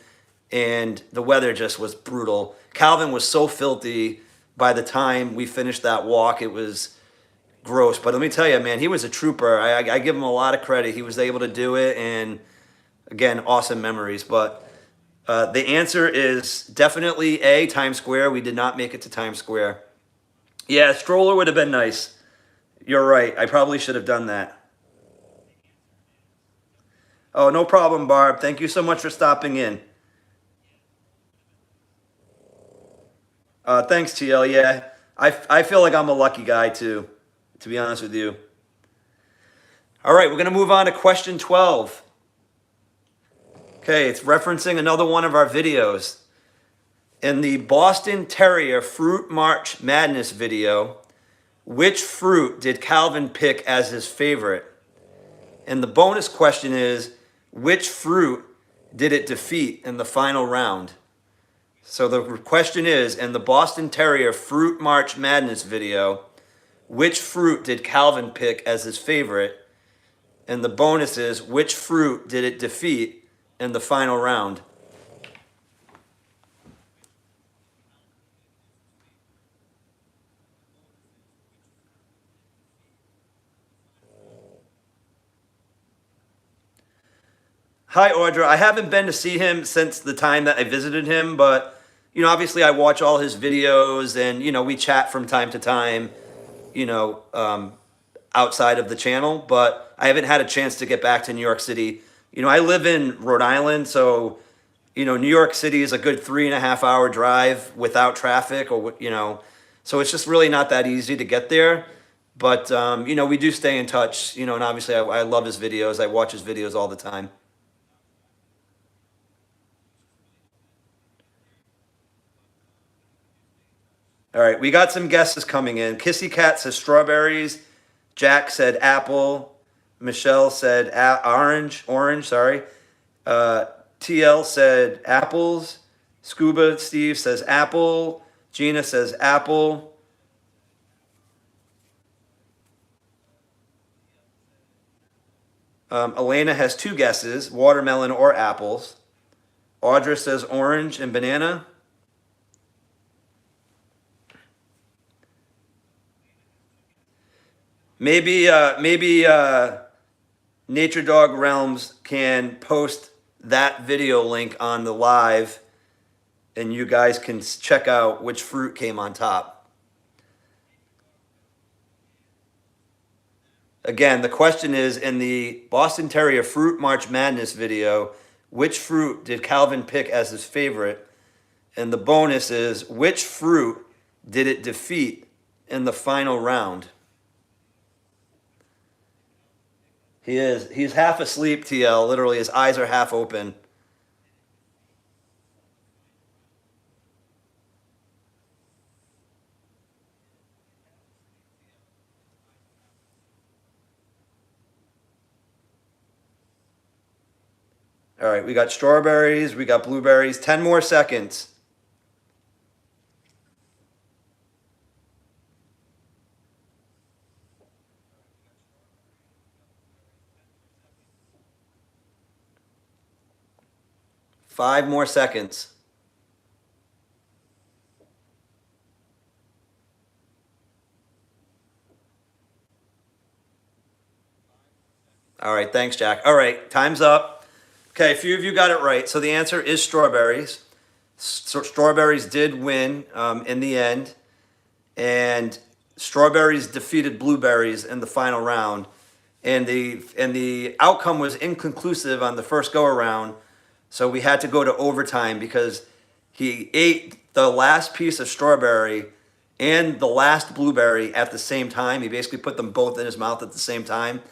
and the weather just was brutal. Calvin was so filthy by the time we finished that walk. It was gross, but let me tell you, man, he was a trooper. I give him a lot of credit. He was able to do it, and again, awesome memories. But the answer is definitely A, Times Square. We did not make it to Times Square. Yeah, a stroller would have been nice. You're right. I probably should have done that. Oh, no problem, Barb. Thank you so much for stopping in. Thanks, TL. Yeah, I feel like I'm a lucky guy, too, to be honest with you. All right, we're going to move on to question 12. Okay, it's referencing another one of our videos. In the Boston Terrier Fruit March Madness video, which fruit did Calvin pick as his favorite? And the bonus question is, which fruit did it defeat in the final round? So the question is, in the Boston Terrier Fruit March Madness video, which fruit did Calvin pick as his favorite? And the bonus is, which fruit did it defeat in the final round? Hi, Audra. I haven't been to see him since the time that I visited him, but, obviously I watch all his videos, and, we chat from time to time, you know, um, outside of the channel, but I haven't had a chance to get back to New York City. I live in Rhode Island, so, New York City is a good 3.5 hour drive without traffic, so it's just really not that easy to get there. But, we do stay in touch, and obviously I love his videos. I watch his videos all the time. All right, we got some guesses coming in. Kissy Cat says strawberries. Jack said apple. Michelle said orange, sorry. Uh, TL said apples. Scuba Steve says apple. Gina says apple. Elena has two guesses, watermelon or apples. Audra says orange and banana. Maybe Nature Dog Realms can post that video link on the live, and you guys can check out which fruit came on top. Again, the question is, in the Boston Terrier Fruit March Madness video, which fruit did Calvin pick as his favorite? And the bonus is, which fruit did it defeat in the final round? He is. He's half asleep, TL. Literally, his eyes are half open. All right, we got strawberries, we got blueberries. 10 more seconds. Five more seconds. All right, thanks, Jack. All right, time's up. Okay, a few of you got it right. So the answer is strawberries. So strawberries did win in the end, and strawberries defeated blueberries in the final round. And the outcome was inconclusive on the first go around, so we had to go to overtime because he ate the last piece of strawberry and the last blueberry at the same time. He basically put them both in his mouth at the same time.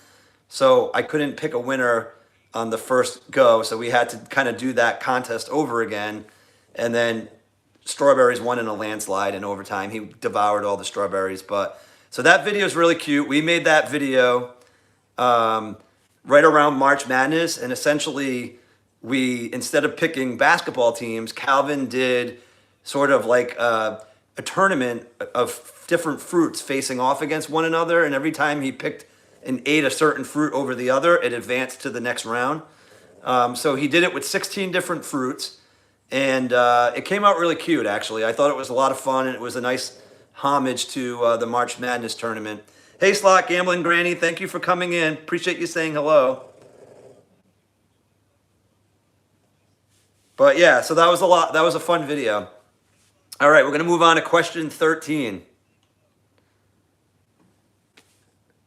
So I couldn't pick a winner on the first go, so we had to kind of do that contest over again. And then strawberries won in a landslide in overtime. He devoured all the strawberries. But so that video is really cute. We made that video right around March Madness, and essentially we, instead of picking basketball teams, Calvin did sort of like a tournament of different fruits facing off against one another, and every time he picked and ate a certain fruit over the other, it advanced to the next round. So he did it with 16 different fruits, and it came out really cute, actually. I thought it was a lot of fun, and it was a nice homage to the March Madness tournament. Hey, Slot, Gambling Granny, thank you for coming in. Appreciate you saying hello. But yeah, so that was a lot. That was a fun video. All right, we're going to move on to question 13.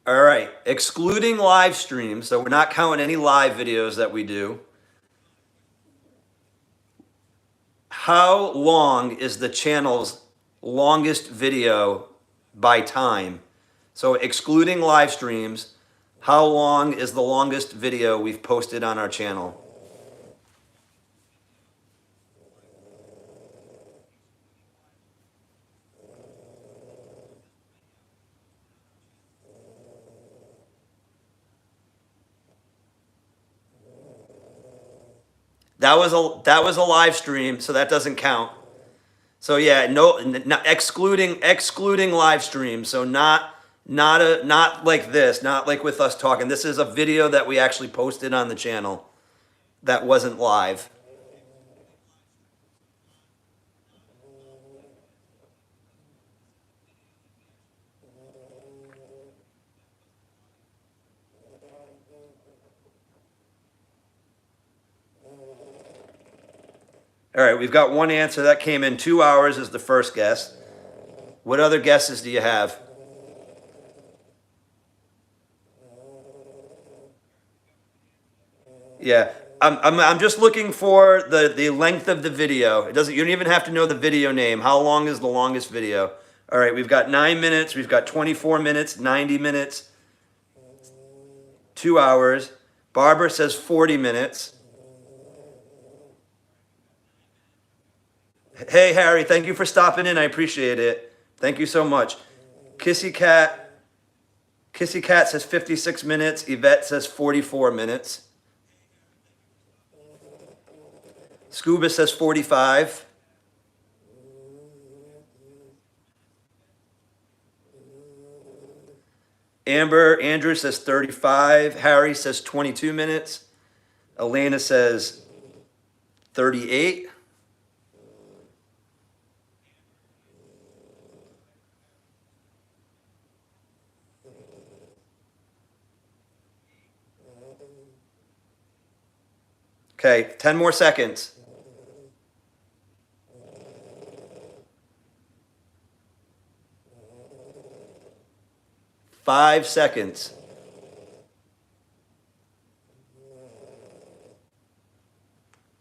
All right, excluding live streams, so we're not counting any live videos that we do. How long is the channel's longest video by time? So excluding live streams, how long is the longest video we've posted on our channel? That was a live stream, so that doesn't count. So yeah, excluding live streams. So not like this, not like with us talking. This is a video that we actually posted on the channel that wasn't live. All right, we've got one answer that came in. 2 hours is the first guess. What other guesses do you have? Yeah, I'm just looking for the length of the video. It doesn't. You don't even have to know the video name. How long is the longest video? All right, we've got 9 minutes. We've got 24 minutes, 90 minutes, 2 hours. Barbara says 40 minutes. Hey, Harry, thank you for stopping in. I appreciate it. Thank you so much. Kissy Cat says 56 minutes. Yvette says 44 minutes. Scuba says 45. Andrew says 35. Harry says 22 minutes. Elena says 38. Okay, 10 more seconds. 5 seconds.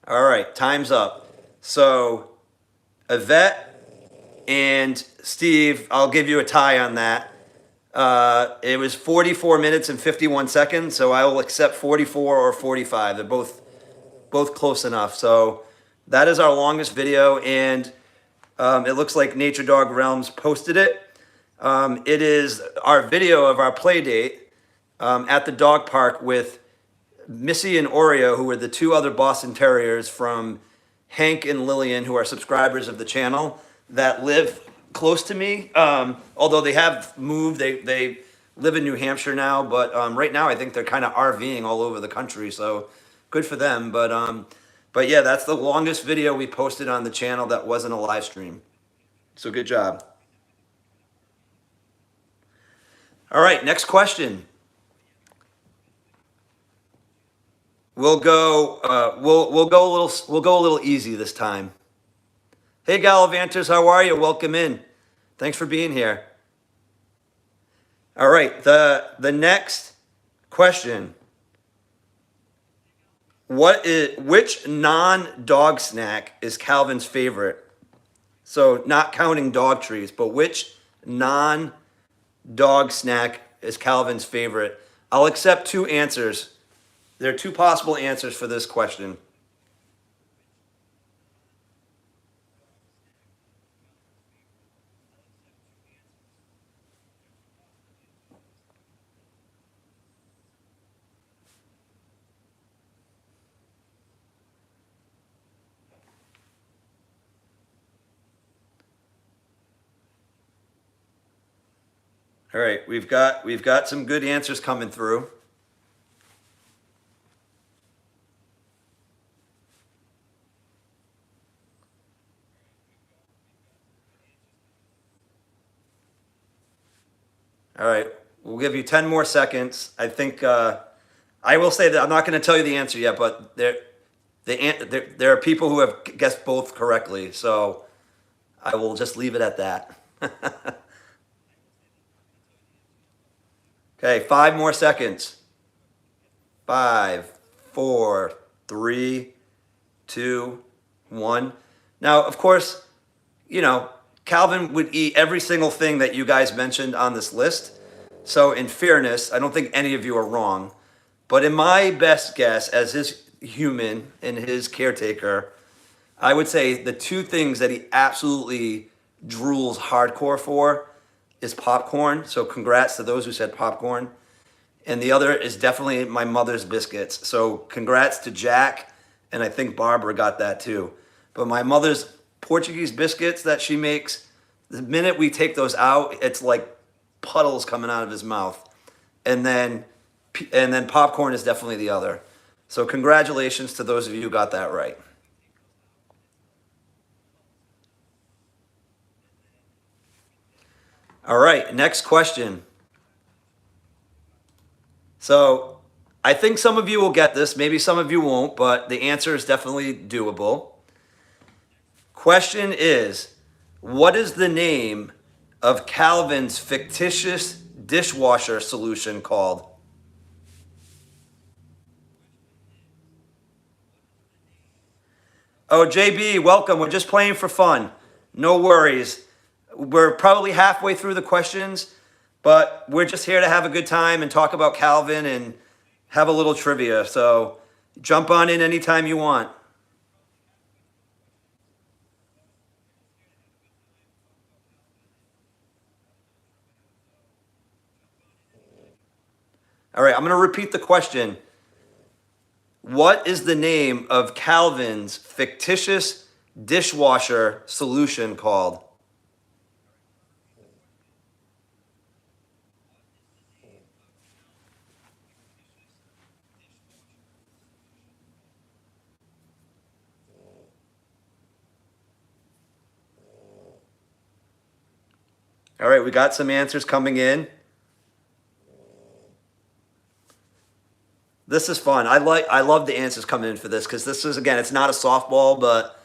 All right, time's up. So Yvette and Steve, I'll give you a tie on that. It was 44 minutes and 51 seconds, so I will accept 44 or 45. They're both close enough. So that is our longest video, and it looks like Nature Dog Realms posted it. It is our video of our play date at the dog park with Missy and Oreo, who are the two other Boston Terriers from Hank and Lillian, who are subscribers of the channel, that live close to me. Although they have moved, they live in New Hampshire now, but right now I think they're kind of RVing all over the country. So good for them. But yeah, that's the longest video we posted on the channel that wasn't a live stream. So good job. All right, next question. We'll go we'll go a little easy this time. Hey Gallivanters, how are you? Welcome in. Thanks for being here. All right, the next question. Which non-dog snack is Calvin's favorite? So not counting dog treats, but which non-dog snack is Calvin's favorite? I'll accept two answers. There are two possible answers for this question. All right, we've got some good answers coming through. All right, we'll give you 10 more seconds. I think I will say that I'm not going to tell you the answer yet, but there are people who have guessed both correctly, so I will just leave it at that. Okay, 5 more seconds. 5, 4, 3, 2, 1. Now, of course, you know, Calvin would eat every single thing that you guys mentioned on this list. So in fairness, I don't think any of you are wrong. But in my best guess, as his human and his caretaker, I would say the two things that he absolutely drools hardcore for is popcorn. So congrats to those who said popcorn. And the other is definitely my mother's biscuits. So congrats to Jack, and I think Barbara got that too. But my mother's Portuguese biscuits that she makes, the minute we take those out, it's like puddles coming out of his mouth. And then popcorn is definitely the other. So congratulations to those of you who got that right. All right, next question. So I think some of you will get this, maybe some of you won't, but the answer is definitely doable. Question is, what is the name of Calvin's fictitious dishwasher solution called? Oh, JB, welcome. We're just playing for fun. No worries. We're probably halfway through the questions, but we're just here to have a good time and talk about Calvin and have a little trivia. So jump on in anytime you want. All right, I'm going to repeat the question. What is the name of Calvin's fictitious dishwasher solution called? All right, we got some answers coming in. This is fun. I love the answers coming in for this because this is, again, it's not a softball, but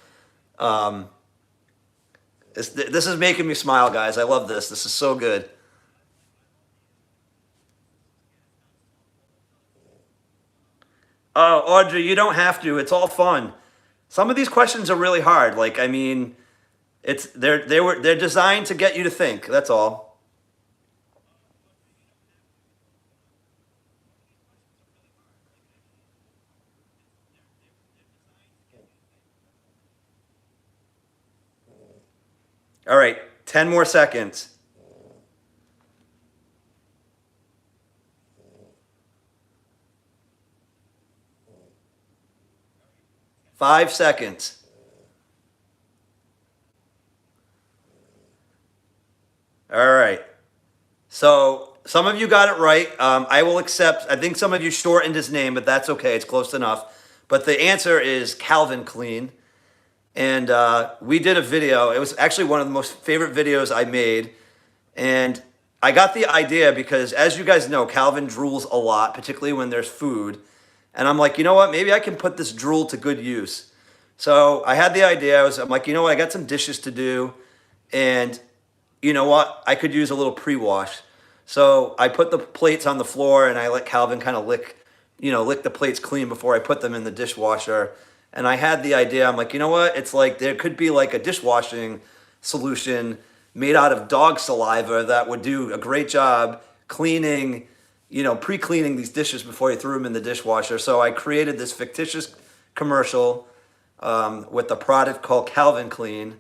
this is making me smile, guys. I love this. This is so good. Oh, Audrey, you don't have to. It's all fun. Some of these questions are really hard. Like, I mean, they're designed to get you to think. That's all. All right, 10 more seconds. 5 seconds. All right. So some of you got it right. I will accept. I think some of you shortened his name, but that's okay. It's close enough. But the answer is Calvin Clean. And we did a video. It was actually one of the most favorite videos I made. And I got the idea because, as you guys know, Calvin drools a lot, particularly when there's food. And I'm like, you know what? Maybe I can put this drool to good use. So I had the idea. I'm like, you know what? I got some dishes to do. And you know what? I could use a little pre-wash. So I put the plates on the floor and I let Calvin kind of lick the plates clean before I put them in the dishwasher. And I had the idea, I'm like, you know what? It's like there could be like a dishwashing solution made out of dog saliva that would do a great job cleaning, pre-cleaning these dishes before you threw them in the dishwasher. So I created this fictitious commercial with a product called Calvin Clean,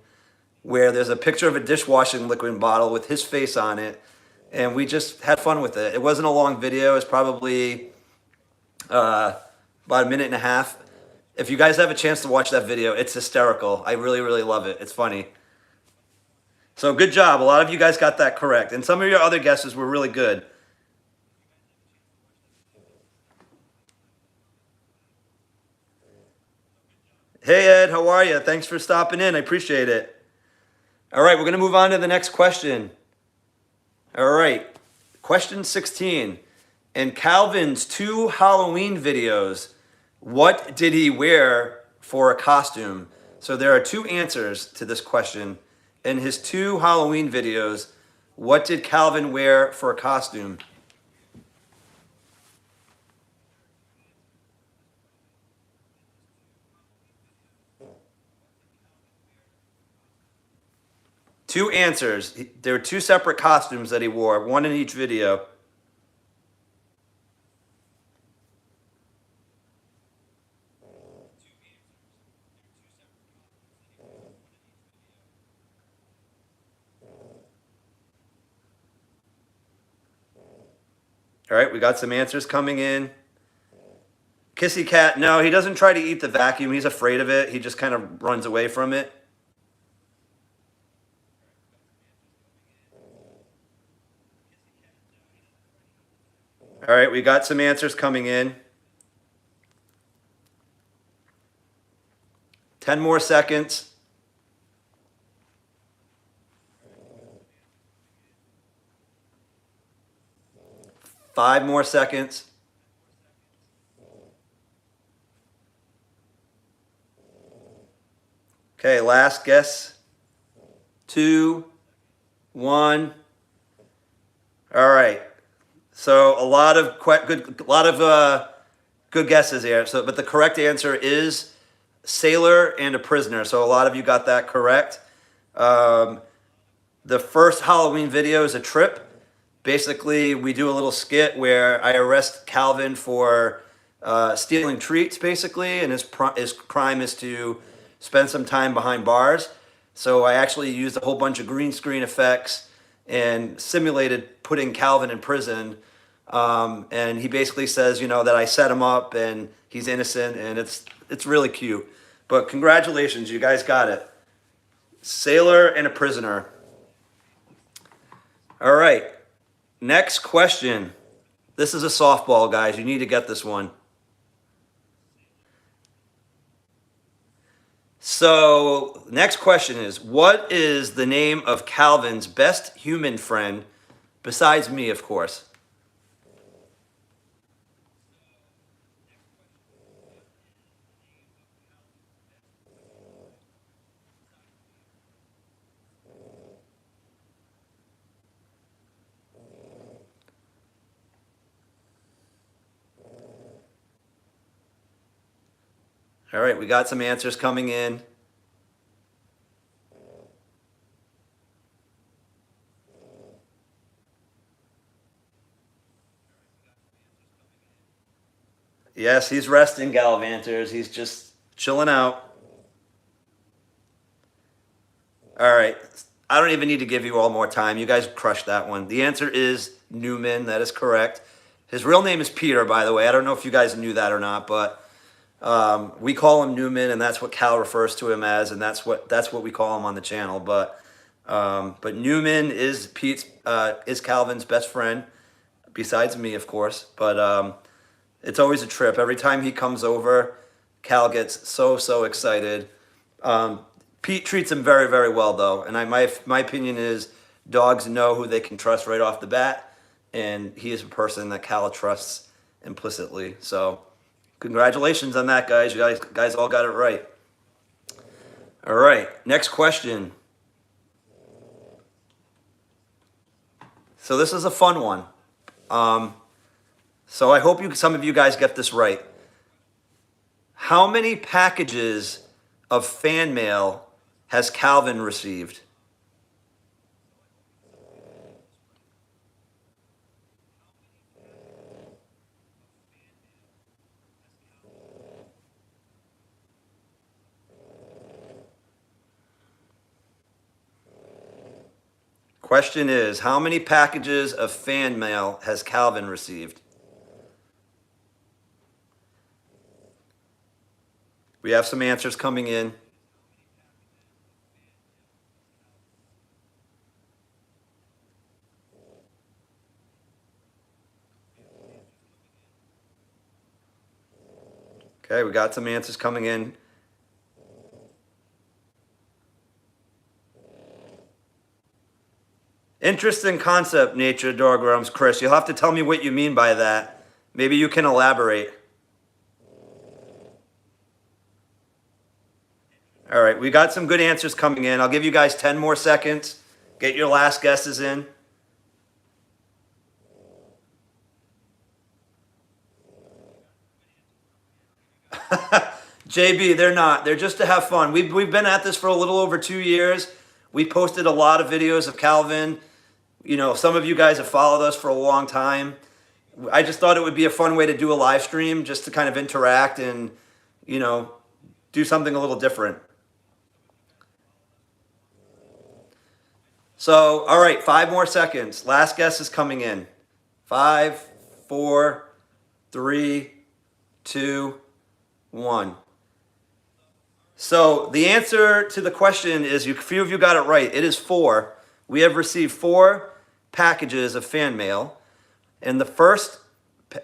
where there's a picture of a dishwashing liquid bottle with his face on it. And we just had fun with it. It wasn't a long video. It's probably about a minute and a half. If you guys have a chance to watch that video, it's hysterical. I really, really love it. It's funny. So good job. A lot of you guys got that correct. And some of your other guesses were really good. Hey, Ed, how are you? Thanks for stopping in. I appreciate it. All right, we're going to move on to the next question. All right, question 16. In Calvin's 2 Halloween videos, what did he wear for a costume? So there are 2 answers to this question. In his 2 Halloween videos, what did Calvin wear for a costume? Two answers. There were 2 separate costumes that he wore, one in each video. All right, we got some answers coming in. Kissy Cat, no, he doesn't try to eat the vacuum. He's afraid of it. He just kind of runs away from it. All right, we got some answers coming in. 10 more seconds. Five more seconds. Okay, last guess. 2, 1. All right. So a lot of good guesses here. So, but the correct answer is sailor and a prisoner. So a lot of you got that correct. The first Halloween video is a trip. Basically, we do a little skit where I arrest Calvin for stealing treats, basically, and his crime is to spend some time behind bars. So I actually used a whole bunch of green screen effects and simulated putting Calvin in prison. And he basically says, that I set him up and he's innocent, and it's really cute. But congratulations, you guys got it. Sailor and a prisoner. All right. Next question. This is a softball, guys. You need to get this one. So, next question is, what is the name of Calvin's best human friend, besides me, of course? All right, we got some answers coming in. Yes, he's resting, Gallivanters. He's just chilling out. All right. I don't even need to give you all more time. You guys crushed that one. The answer is Newman. That is correct. His real name is Peter, by the way. I don't know if you guys knew that or not, but We call him Newman, and that's what Cal refers to him as, and that's what we call him on the channel. But Newman is Calvin's best friend, besides me, of course. But it's always a trip. Every time he comes over, Cal gets so excited. Pete treats him very, very well, though, and my opinion is dogs know who they can trust right off the bat, and he is a person that Cal trusts implicitly. So, congratulations on that, guys. You guys all got it right. All right, next question. So this is a fun one. So I hope some of you guys get this right. How many packages of fan mail has Calvin received? Question is, how many packages of fan mail has Calvin received? We have some answers coming in. Okay, we got some answers coming in. Interesting concept, nature diagrams, Chris. You'll have to tell me what you mean by that. Maybe you can elaborate. All right, we got some good answers coming in. I'll give you guys 10 more seconds. Get your last guesses in. JB, they're not. They're just to have fun. We've been at this for a little over 2 years. We posted a lot of videos of Calvin. You know, some of you guys have followed us for a long time. I just thought it would be a fun way to do a live stream, just to kind of interact and, you know, do something a little different. So, all right, 5 more seconds. Last guess is coming in. 5, 4, 3, 2, 1. So the answer to the question is, a few of you got it right. It is 4. We have received 4 packages of fan mail. And the first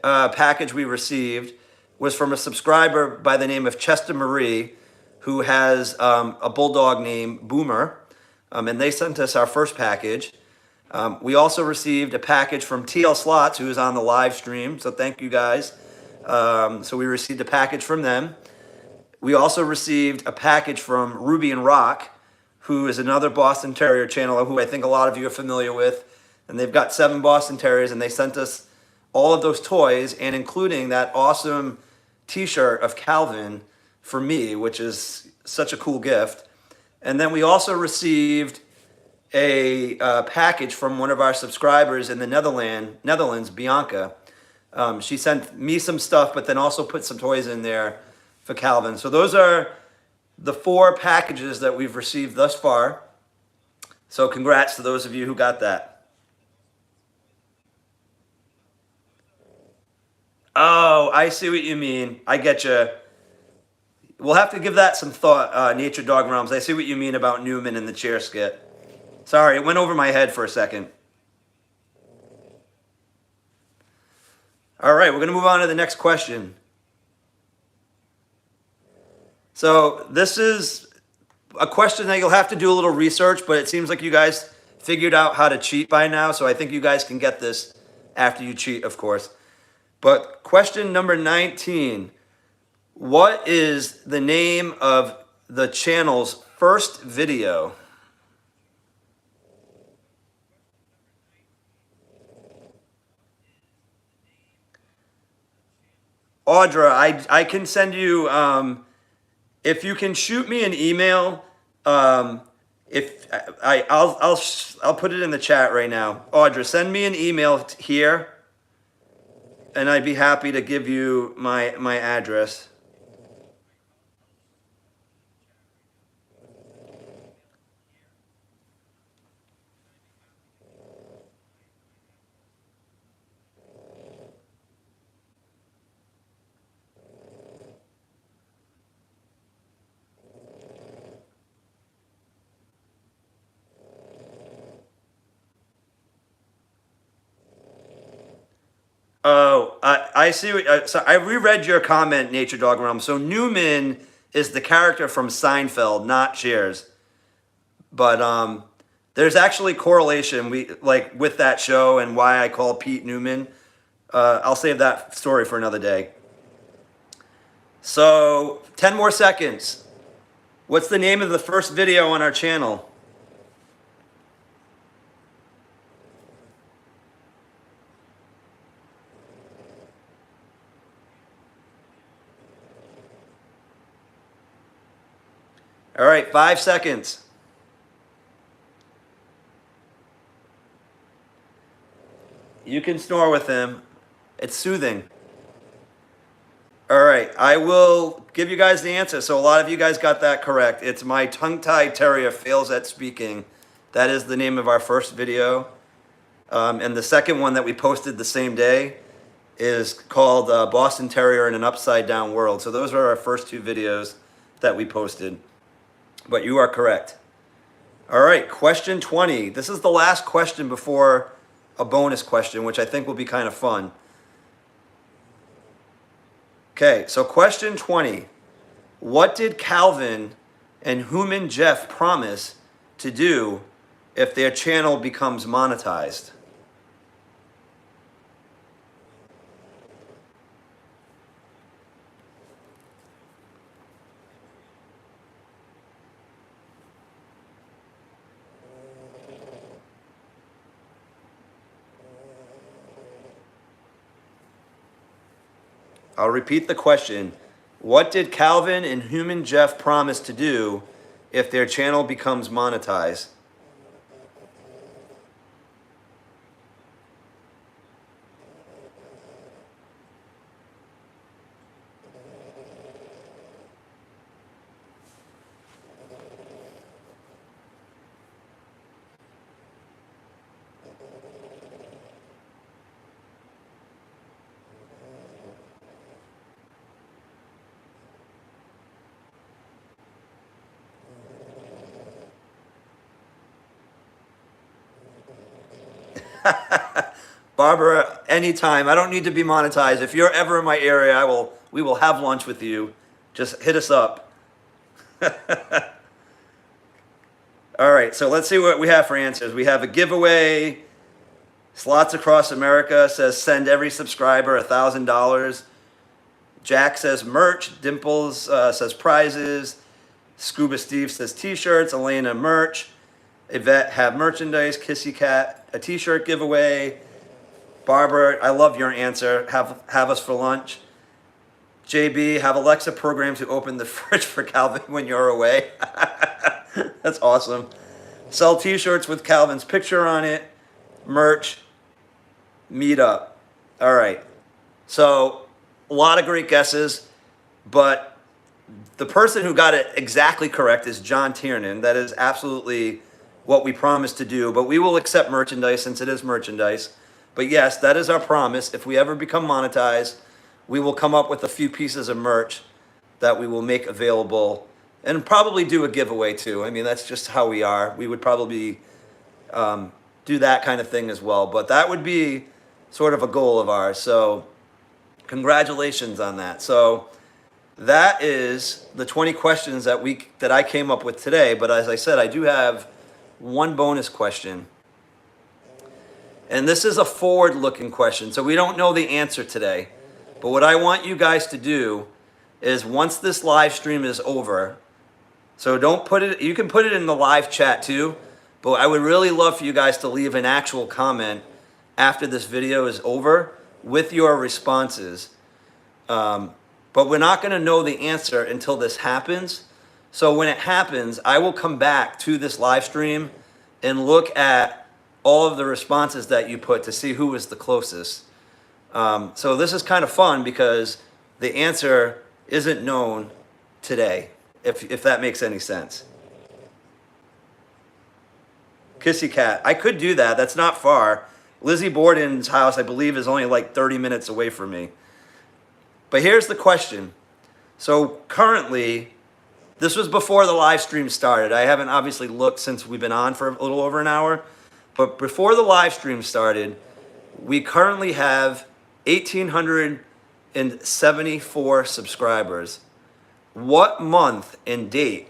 package we received was from a subscriber by the name of Chester Marie, who has a bulldog named Boomer. And they sent us our first package. We also received a package from TL Slots, who is on the live stream. So thank you guys. So we received a package from them. We also received a package from Ruby and Rock, who is another Boston Terrier channel who I think a lot of you are familiar with. And they've got 7 Boston Terriers, and they sent us all of those toys, and including that awesome t-shirt of Calvin for me, which is such a cool gift. And then we also received a package from one of our subscribers in the Netherlands, Bianca. She sent me some stuff, but then also put some toys in there for Calvin. So those are the 4 packages that we've received thus far. So congrats to those of you who got that. Oh, I see what you mean. I get you. We'll have to give that some thought, Nature Dog Realms. I see what you mean about Newman and the chair skit. Sorry, it went over my head for a second. All right, we're going to move on to the next question. So this is a question that you'll have to do a little research, but it seems like you guys figured out how to cheat by now, so I think you guys can get this after you cheat, of course. But question number 19. What is the name of the channel's first video? Audra, I can send you, if you can shoot me an email, if I'll put it in the chat right now. Audra, send me an email here, and I'd be happy to give you my address. Oh, I see. So I reread your comment, Nature Dog Realm. So Newman is the character from Seinfeld, not Cheers. But there's actually correlation with that show and why I call Pete Newman. I'll save that story for another day. So 10 more seconds. What's the name of the first video on our channel? All right, 5 seconds. You can snore with him. It's soothing. All right, I will give you guys the answer. So a lot of you guys got that correct. It's My Tongue-Tied Terrier Fails at Speaking. That is the name of our first video. And the second one that we posted the same day is called Boston Terrier in an Upside Down World. So those are our first two videos that we posted. But you are correct. All right, question 20. This is the last question before a bonus question, which I think will be kind of fun. Okay, so question 20. What did Calvin and Human Jeff promise to do if their channel becomes monetized? I'll repeat the question. What did Calvin and Human Jeff promise to do if their channel becomes monetized? Barbara, anytime. I don't need to be monetized. If you're ever in my area, we will have lunch with you. Just hit us up. All right, so let's see what we have for answers. We have a giveaway. Slots Across America says send every subscriber $1,000. Jack says merch. Dimples says prizes. Scuba Steve says t-shirts. Elena, merch. Yvette, have merchandise. Kissy Cat, a t-shirt giveaway. Barbara, I love your answer. Have us for lunch. JB, have Alexa program to open the fridge for Calvin when you're away. That's awesome. Sell t-shirts with Calvin's picture on it. Merch. Meet up. All right. So a lot of great guesses, but the person who got it exactly correct is John Tiernan. That is absolutely what we promised to do, but we will accept merchandise since it is merchandise. But yes, that is our promise. If we ever become monetized, we will come up with a few pieces of merch that we will make available and probably do a giveaway too. I mean, that's just how we are. We would probably do that kind of thing as well. But that would be sort of a goal of ours. So congratulations on that. So that is the 20 questions that I came up with today. But as I said, I do have one bonus question. And this is a forward-looking question, so we don't know the answer today. But what I want you guys to do is once this live stream is over, so don't put it, you can put it in the live chat too, but I would really love for you guys to leave an actual comment after this video is over with your responses. But we're not going to know the answer until this happens. So when it happens, I will come back to this live stream and look at all of the responses that you put to see who was the closest. So this is kind of fun because the answer isn't known today, if that makes any sense. Kissy Cat, I could do that. That's not far. Lizzie Borden's house, I believe, is only like 30 minutes away from me. But here's the question. So currently, this was before the live stream started. I haven't obviously looked since we've been on for a little over an hour. But before the live stream started, we currently have 1,874 subscribers. What month and date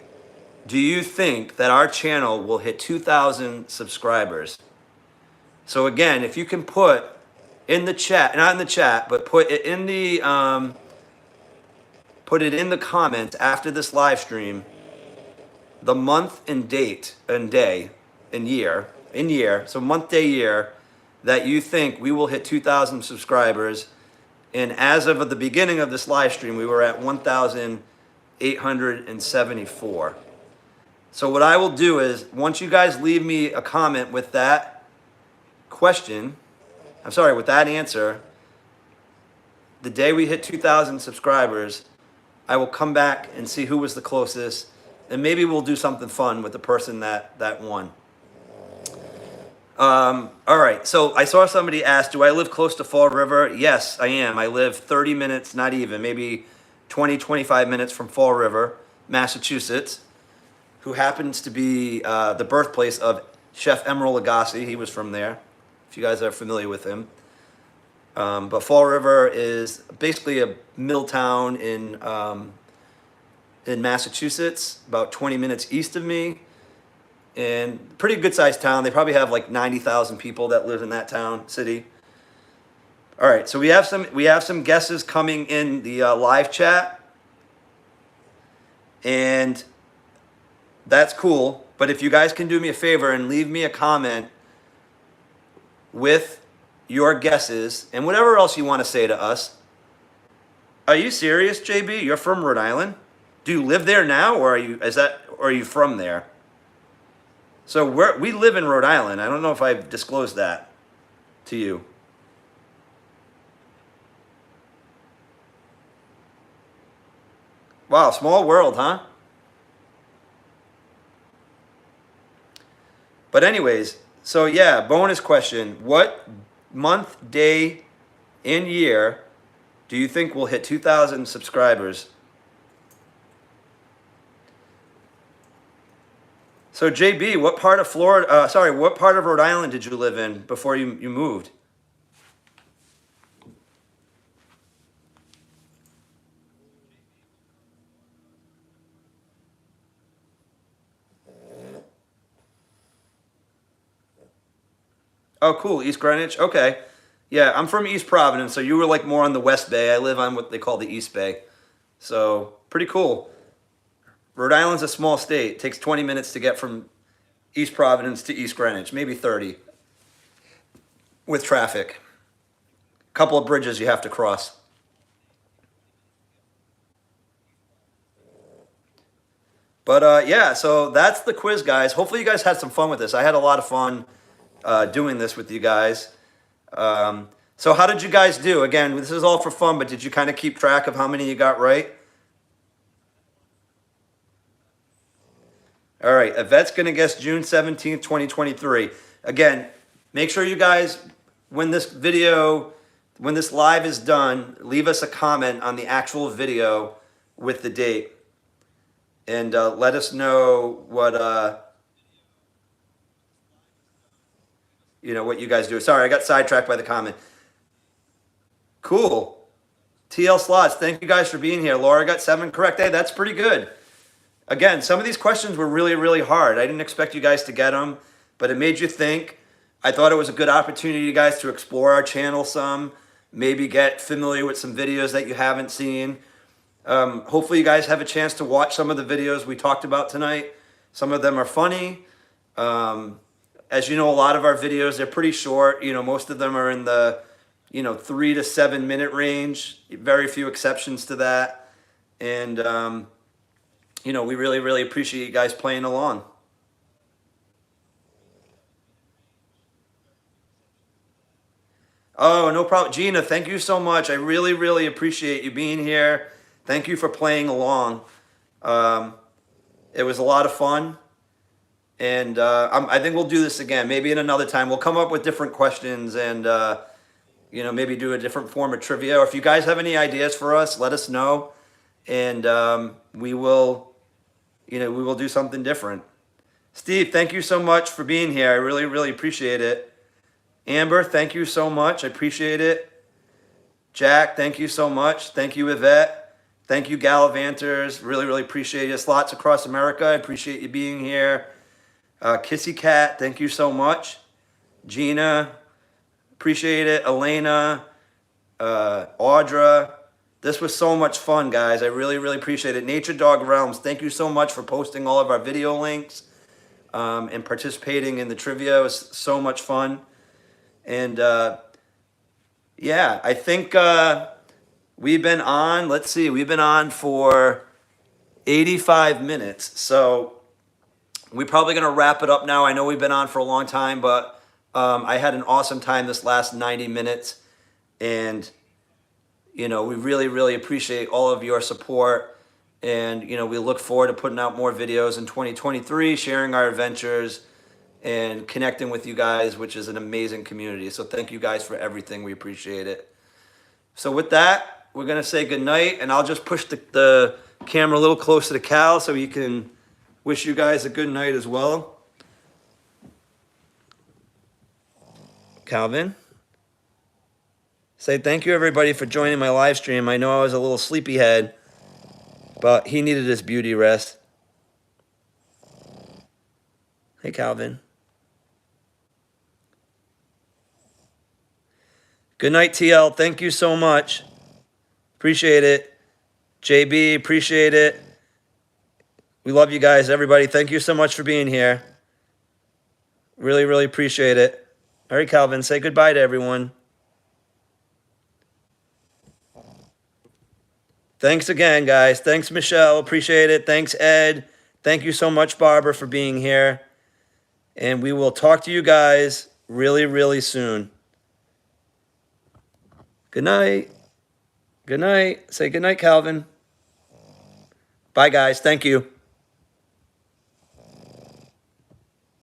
do you think that our channel will hit 2,000 subscribers? So again, if you can put in the chat, not in the chat, but put it in the comments after this live stream, the month and date and day and year, so month, day, year, that you think we will hit 2,000 subscribers. And as of the beginning of this live stream, we were at 1,874. So what I will do is, once you guys leave me a comment with that question, with that answer, the day we hit 2,000 subscribers, I will come back and see who was the closest, and maybe we'll do something fun with the person that won. All right, so I saw somebody ask, do I live close to Fall River? Yes, I am. I live 30 minutes, not even, maybe 20, 25 minutes from Fall River, Massachusetts, who happens to be the birthplace of Chef Emeril Lagasse. He was from there, if you guys are familiar with him. But Fall River is basically a mill town in Massachusetts, about 20 minutes east of me. And pretty good sized town. They probably have like 90,000 people that live in that town, city. All right, so we have some guesses coming in the live chat, and that's cool. But if you guys can do me a favor and leave me a comment with your guesses and whatever else you want to say to us. Are you serious, JB? You're from Rhode Island? Do you live there now, or are you from there? So we live in Rhode Island. I don't know if I've disclosed that to you. Wow, small world, huh? But anyways, so yeah, bonus question. What month, day, and year do you think will hit 2,000 subscribers? So JB, what part of what part of Rhode Island did you live in before you moved? Oh, cool, East Greenwich, okay. Yeah, I'm from East Providence, so you were like more on the West Bay. I live on what they call the East Bay. So, pretty cool. Rhode Island's a small state. It takes 20 minutes to get from East Providence to East Greenwich, maybe 30 with traffic. A couple of bridges you have to cross. But yeah, so that's the quiz, guys. Hopefully you guys had some fun with this. I had a lot of fun doing this with you guys. So how did you guys do? Again, this is all for fun, but did you kind of keep track of how many you got right? All right, Yvette's going to guess June 17th, 2023. Again, make sure you guys, when this live is done, leave us a comment on the actual video with the date. And let us know what, what you guys do. Sorry, I got sidetracked by the comment. Cool. TL Slots, thank you guys for being here. Laura got 7 correct. Hey, that's pretty good. Again, some of these questions were really, really hard. I didn't expect you guys to get them, but it made you think. I thought it was a good opportunity, you guys, to explore our channel some, maybe get familiar with some videos that you haven't seen. Hopefully you guys have a chance to watch some of the videos we talked about tonight. Some of them are funny. As you know, a lot of our videos, they're pretty short. Most of them are in the 3 to 7 minute range. Very few exceptions to that. And we really, really appreciate you guys playing along. Oh, no problem. Gina, thank you so much. I really, really appreciate you being here. Thank you for playing along. It was a lot of fun. And I think we'll do this again, maybe in another time. We'll come up with different questions and, maybe do a different form of trivia. Or if you guys have any ideas for us, let us know. And we will do something different. Steve, thank you so much for being here. I really, really appreciate it. Amber, thank you so much. I appreciate it. Jack, thank you so much. Thank you, Yvette. Thank you, Gallivanters. Really, really appreciate you. Slots across America. I appreciate you being here. Kissy Cat, thank you so much. Gina, appreciate it. Elena, Audra. This was so much fun, guys. I really, really appreciate it. Nature Dog Realms, thank you so much for posting all of our video links and participating in the trivia. It was so much fun. And yeah, I think we've been on, let's see, we've been on for 85 minutes. So we're probably going to wrap it up now. I know we've been on for a long time, but I had an awesome time this last 90 minutes. And, you know, we really, really appreciate all of your support. And, you know, we look forward to putting out more videos in 2023, sharing our adventures and connecting with you guys, which is an amazing community. So thank you guys for everything. We appreciate it. So with that, we're going to say goodnight. And I'll just push the camera a little closer to Cal so he can wish you guys a good night as well. Calvin, say thank you everybody for joining my live stream. I know I was a little sleepyhead, but he needed his beauty rest. Hey, Calvin. Good night, TL. Thank you so much. Appreciate it. JB, appreciate it. We love you guys, everybody. Thank you so much for being here. Really, really appreciate it. All right, Calvin, say goodbye to everyone. Thanks again, guys. Thanks, Michelle. Appreciate it. Thanks, Ed. Thank you so much, Barbara, for being here. And we will talk to you guys really, really soon. Good night. Good night. Say good night, Calvin. Bye, guys. Thank you.